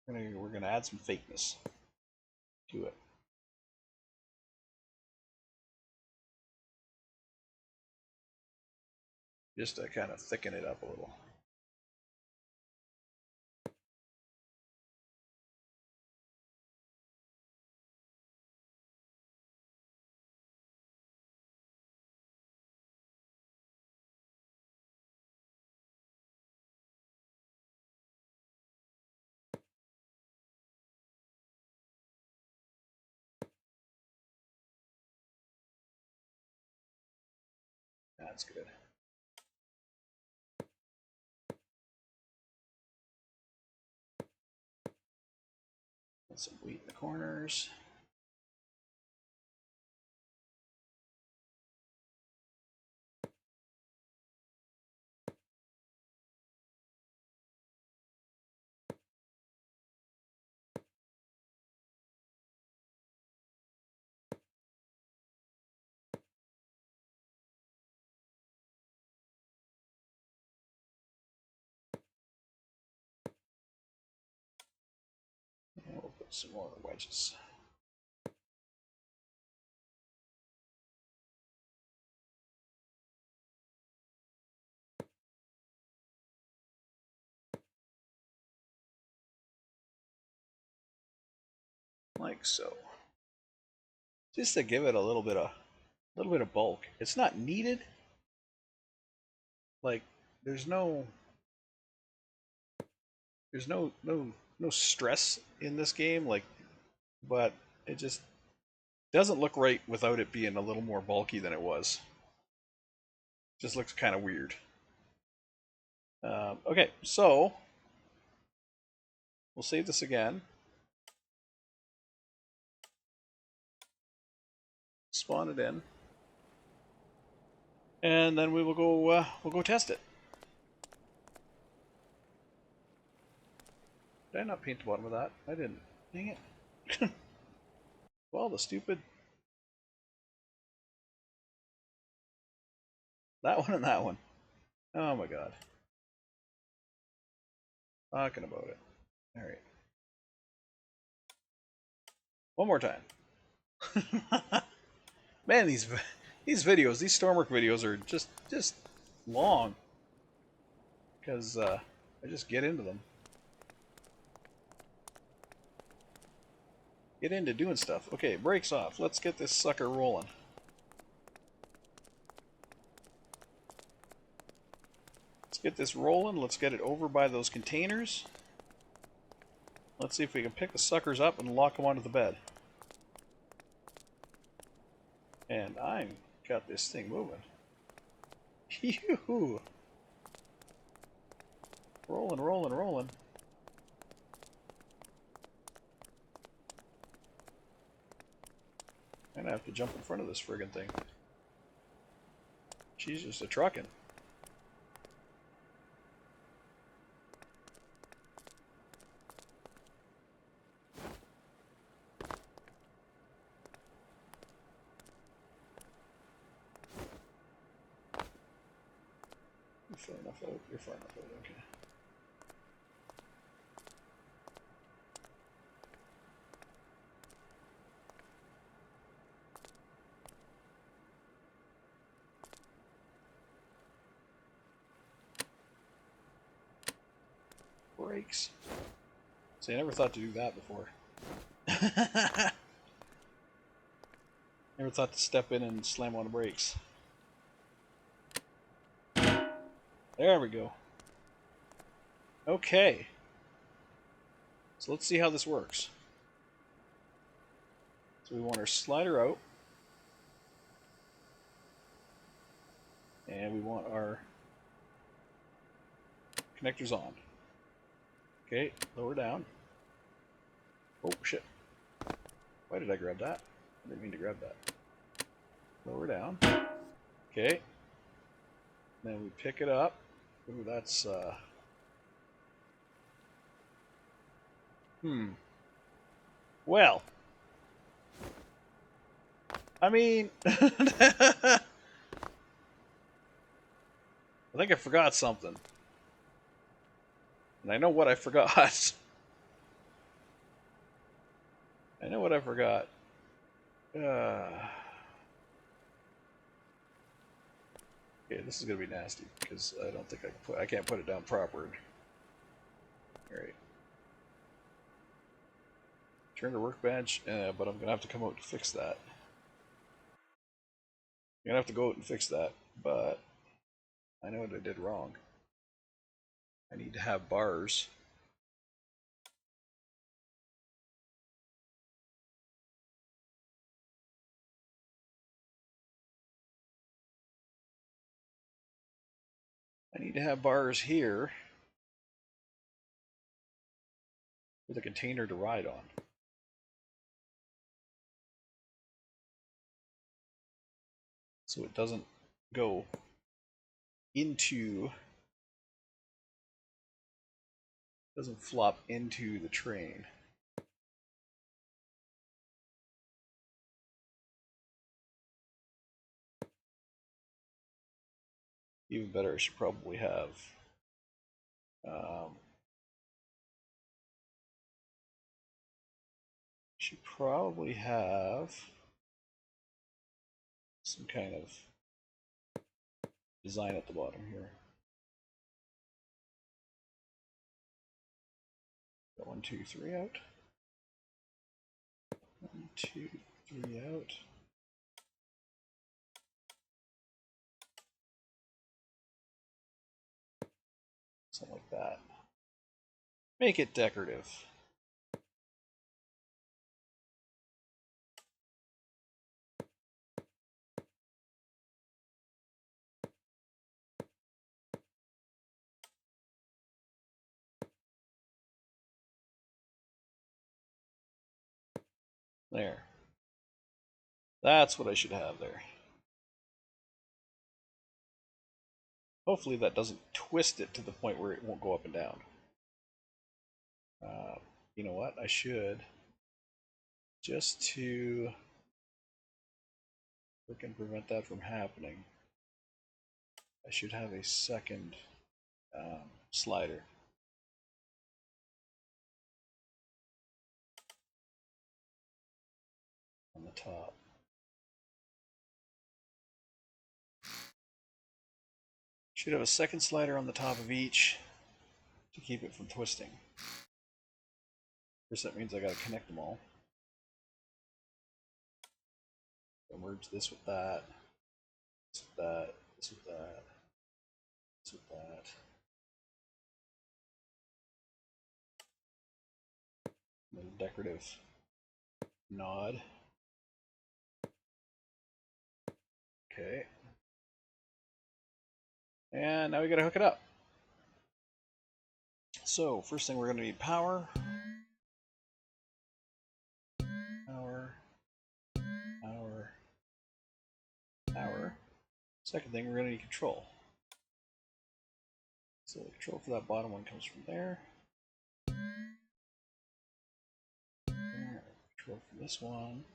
We're gonna add some fakeness to it. Just to kind of thicken it up a little. That's good. Put some wheat in the corners. And we'll put some more wedges. Like so. Just to give it a little bit of bulk. It's not needed. Like there's no stress in this game, like, but it just doesn't look right without it being a little more bulky than it was. Just looks kind of weird. Okay, so we'll save this again. Spawn it in, and then we will go. We'll go test it. Did I not paint the bottom of that? I didn't. Dang it. Well, the stupid. That one and that one. Oh my god. Talking about it. Alright. One more time. Man, these videos, these Stormwork videos are just long. Because I just get into them. Get into doing stuff. Okay, brakes off. Let's get this sucker rolling. Let's get this rolling. Let's get it over by those containers. Let's see if we can pick the suckers up and lock them onto the bed. And I got this thing moving. Yoo-hoo! Rolling, rolling, rolling. I'm gonna have to jump in front of this friggin' thing. She's just a truckin'. You're far enough out. You're far enough out. Okay. Brakes. See, I never thought to do that before. Never thought to step in and slam on the brakes. There we go. Okay. So let's see how this works. So we want our slider out. And we want our connectors on. Okay, lower down. Oh, shit. Why did I grab that? I didn't mean to grab that. Lower down. Okay. Then we pick it up. Ooh, that's, Well. I mean, I think I forgot something. And I know what I forgot. I know what I forgot. Okay, this is gonna be nasty because I don't think I can't put it down proper. All right. Turn to workbench, but I'm gonna have to come out to fix that. I'm gonna have to go out and fix that, but I know what I did wrong. I need to have bars. I need to have bars here for the container to ride on. So it doesn't go into, doesn't flop into the train. Even better, I should probably have some kind of design at the bottom here. Got 1, 2, 3 out. 1, 2, 3 out. Something like that. Make it decorative. There. That's what I should have there. Hopefully that doesn't twist it to the point where it won't go up and down. You know what? I should, just to freaking prevent that from happening, I should have a second slider. On the top. Should have a second slider on the top of each to keep it from twisting. Of course, that means I gotta connect them all. So merge this with that, this with that, this with that, this with that. Little decorative nod. Okay. And now we gotta hook it up. So, first thing we're gonna need power. Power. Power. Power. Second thing, we're gonna need control. So the control for that bottom one comes from there. Control for this one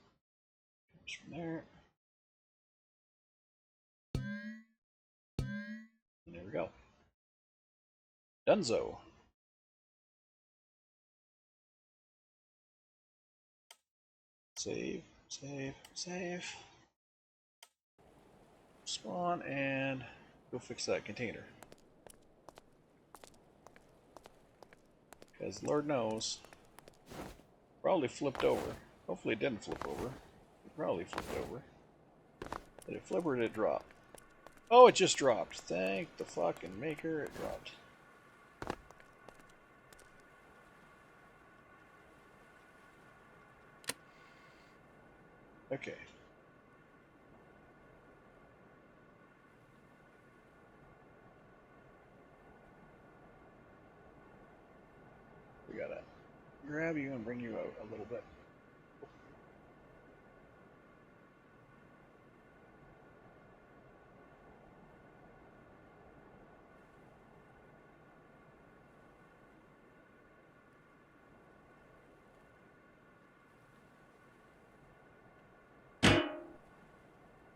comes from there. And there we go. Dunzo. Save, save, save. Spawn and go fix that container. Because Lord knows, probably flipped over. Hopefully it didn't flip over. It probably flipped over. Did it flip or did it drop? Oh, it just dropped. Thank the fucking maker, it dropped. Okay. We gotta grab you and bring you out a little bit.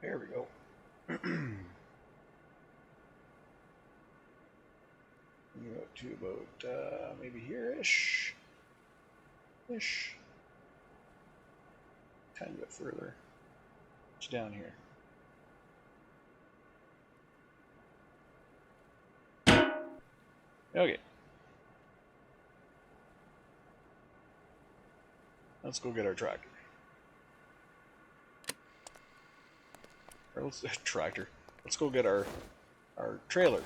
There we go. Go to about maybe here-ish. Ish. Tiny bit further. It's down here. Okay. Let's go get our tractor. Or let's tractor. Let's go get our trailer.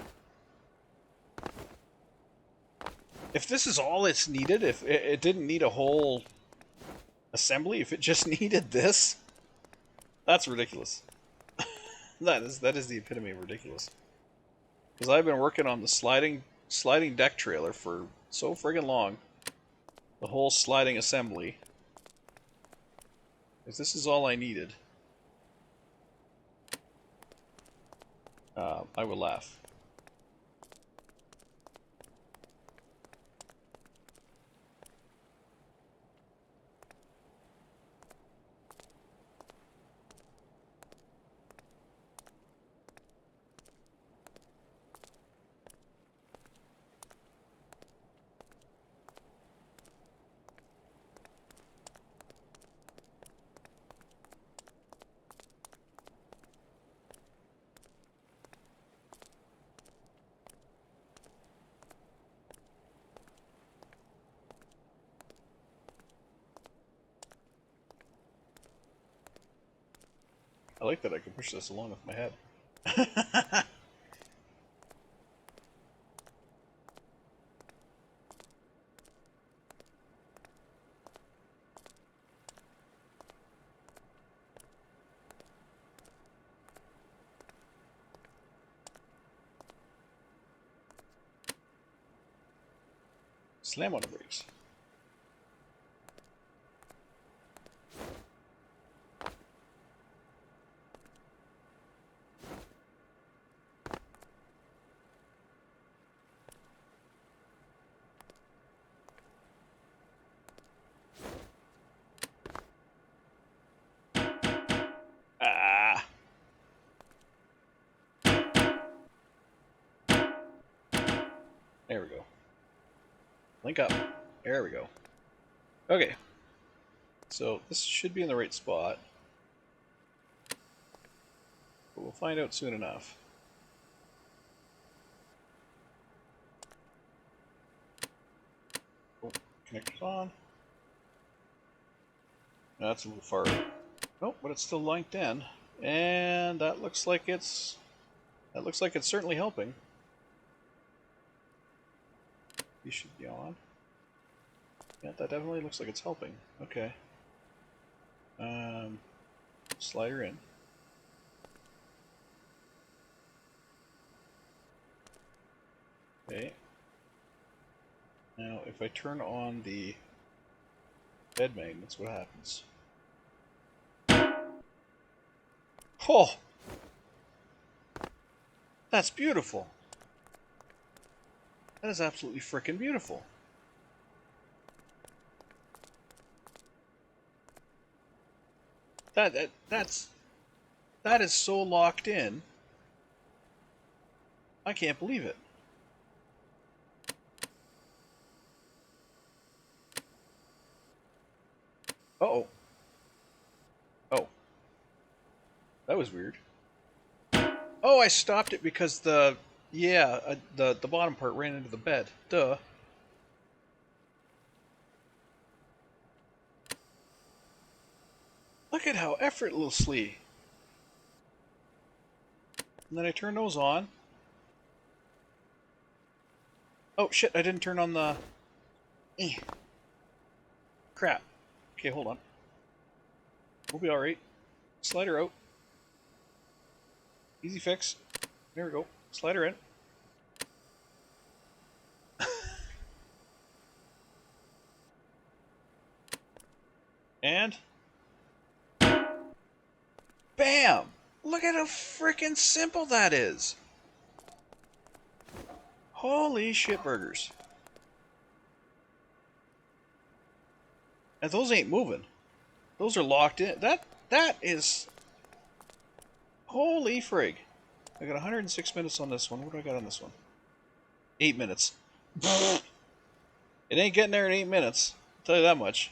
If this is all it's needed, if it didn't need a whole assembly, if it just needed this, that's ridiculous. that is the epitome of ridiculous. Because I've been working on the sliding deck trailer for so friggin' long. The whole sliding assembly. If this is all I needed, I would laugh. I like that I can push this along with my head. Slam on the brakes. Ah. There we go. Link up. There we go. Okay. So this should be in the right spot. But we'll find out soon enough. Oh, connector's on. That's a little far. Oh, but it's still linked in. And that looks like it's certainly helping. You should be on. Yeah, that definitely looks like it's helping. Okay. Slider in. Okay. Now, if I turn on the bed magnets, what happens? Oh! That's beautiful! That is absolutely frickin' beautiful. That is so locked in. I can't believe it. Uh-oh. Oh. That was weird. Oh, I stopped it because the bottom part ran into the bed. Duh. Look at how effortlessly. And then I turn those on. Oh shit, I didn't turn on the... Crap. Okay, hold on. We'll be alright. Slider out. Easy fix. There we go. Slider in. And... Bam! Look at how freaking simple that is! Holy shitburgers. And those ain't moving. Those are locked in. That is... Holy frig. I got 106 minutes on this one. What do I got on this one? 8 minutes. It ain't getting there in 8 minutes. I'll tell you that much.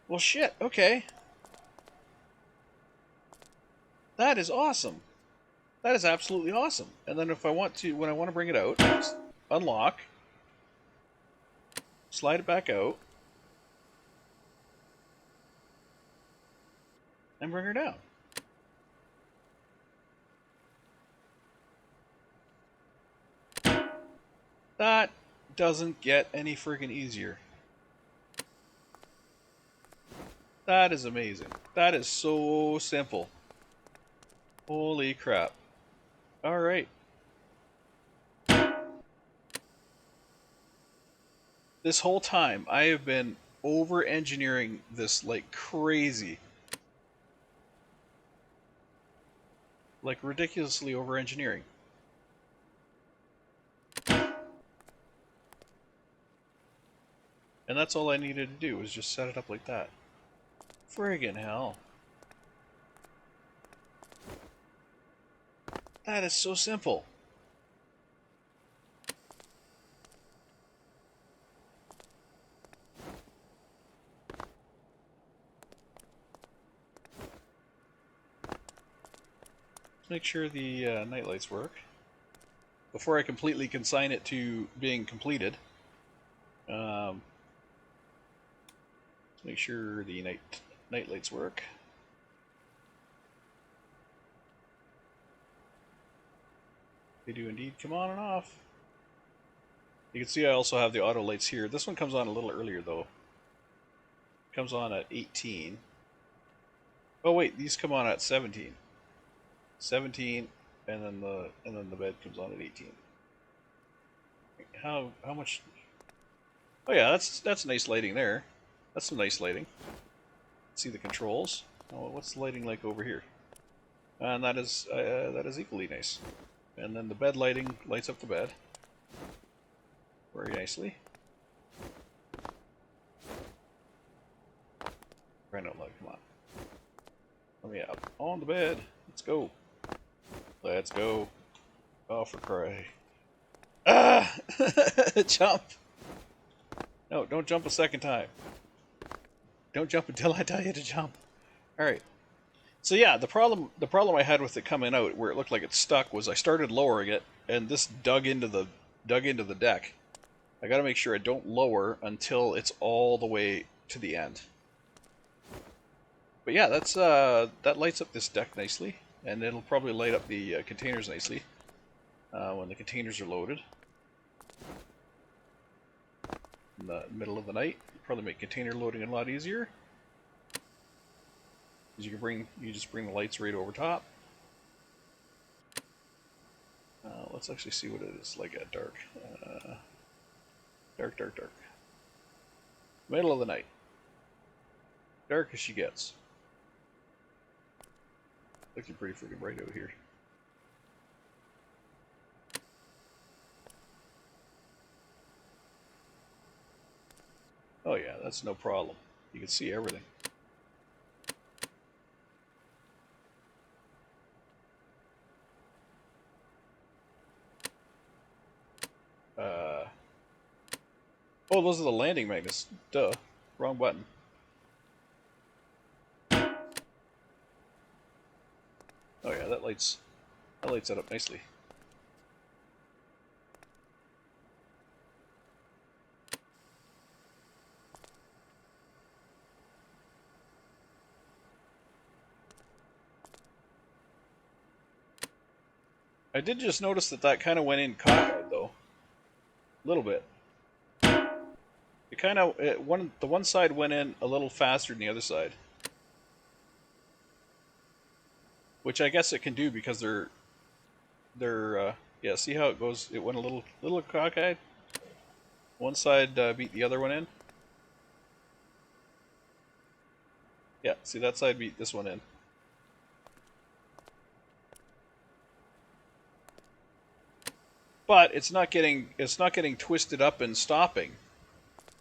Well, shit. Okay. That is awesome. That is absolutely awesome. And then if I want to, when I want to bring it out, unlock, slide it back out, and bring her down. That doesn't get any friggin' easier. That is amazing. That is so simple. Holy crap. Alright. This whole time, I have been over-engineering this like crazy. Like ridiculously over-engineering. And that's all I needed to do, was just set it up like that. Friggin' hell. That is so simple. Let's make sure the night lights work. Before I completely consign it to being completed. Let's make sure the night lights work. They do indeed come on and off. You can see I also have the auto lights here. This one comes on a little earlier though. It comes on at 18. Oh wait, these come on at 17. 17, and then the bed comes on at 18. How much? Oh yeah, that's nice lighting there. That's some nice lighting. See the controls. Oh, what's the lighting like over here? And that is equally nice. And then the bed lighting lights up the bed very nicely. Right out loud, come on. Let me out on the bed. Let's go. Let's go. Oh, for cry. Ah! Jump! No, don't jump a second time. Don't jump until I tell you to jump. Alright. So yeah, the problem I had with it coming out, where it looked like it stuck, was I started lowering it, and this dug into the deck. I gotta make sure I don't lower until it's all the way to the end. But yeah, that's that lights up this deck nicely, and it'll probably light up the containers nicely when the containers are loaded. In the middle of the night, probably make container loading a lot easier. Because you just bring the lights right over top. Let's actually see what it is like at dark. Dark, dark, dark. Middle of the night. Dark as she gets. Looking pretty freaking bright out here. Oh yeah, that's no problem. You can see everything. Oh, those are the landing magnets. Duh. Wrong button. Oh yeah, that lights that up nicely. I did just notice that kind of went in cockeyed though. A little bit. It kind of the one side went in a little faster than the other side, which I guess it can do because they're yeah. See how it goes? It went a little cockeyed. One side beat the other one in. Yeah, see that side beat this one in. But it's not getting twisted up and stopping,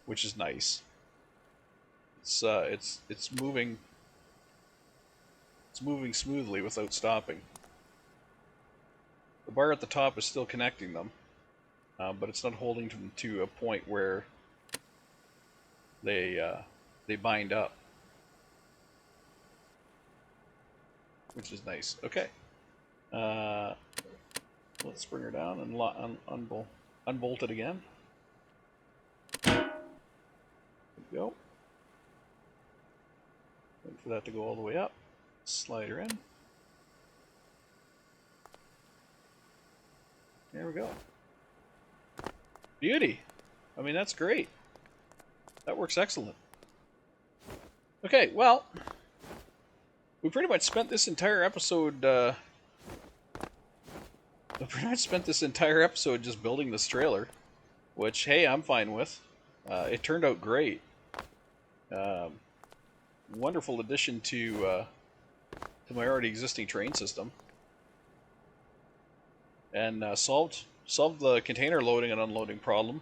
which is nice. It's moving. It's moving smoothly without stopping. The bar at the top is still connecting them, but it's not holding them to a point where they bind up, which is nice. Okay, let's bring her down and unbolt it again. There we go. Wait for that to go all the way up. Slide her in. There we go. Beauty. I mean, that's great. That works excellent. Okay, well, we pretty much spent this entire episode. Just building this trailer, which, hey, I'm fine with. It turned out great. Wonderful addition to my already existing train system, and solved the container loading and unloading problem.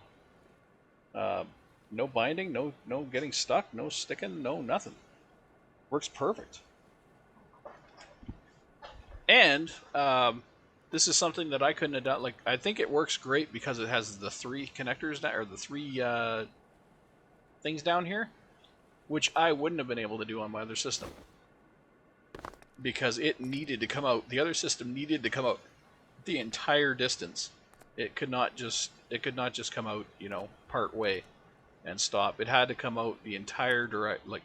No binding, no getting stuck, no sticking, no nothing. Works perfect. And this is something that I couldn't have done. Like, I think it works great because it has the 3 connectors or the 3 things down here, which I wouldn't have been able to do on my other system, because it needed to come out. The other system needed to come out the entire distance. It could not just come out, you know, part way and stop. It had to come out the entire direct. Like,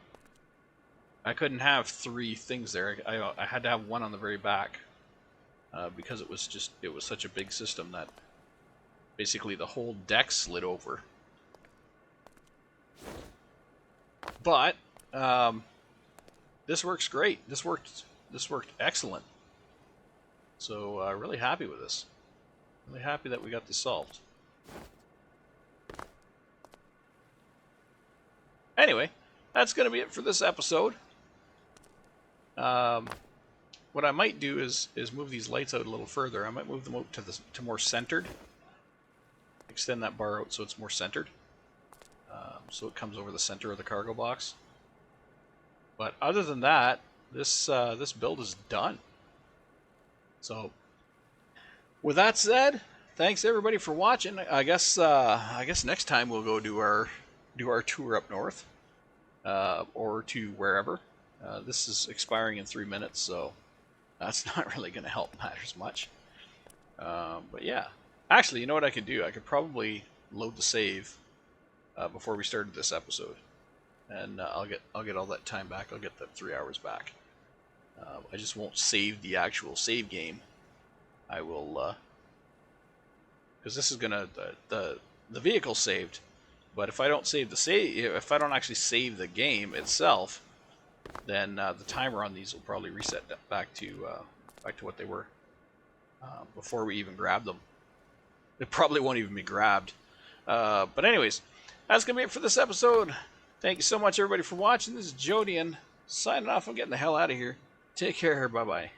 I couldn't have 3 things there. I had to have one on the very back, because it was such a big system that basically the whole deck slid over. But this works great. This worked excellent. So really happy with this. Really happy that we got this solved. Anyway, that's going to be it for this episode. What I might do is move these lights out a little further. I might move them out to more centered. Extend that bar out so it's more centered. So it comes over the center of the cargo box. But other than that, this build is done. So, with that said, thanks everybody for watching. I guess next time we'll go do our tour up north, or to wherever. This is expiring in 3 minutes, so that's not really going to help matters much. But yeah, actually, you know what I could do? I could probably load the save before we started this episode, and I'll get all that time back. I'll get that 3 hours back. I just won't save the actual save game. I will, because this is gonna the vehicle saved, but if I don't save if I don't actually save the game itself, then the timer on these will probably reset back to what they were before we even grabbed them. It probably won't even be grabbed. But anyways, that's gonna be it for this episode. Thank you so much, everybody, for watching. This is Jodian signing off. I'm getting the hell out of here. Take care. Bye-bye.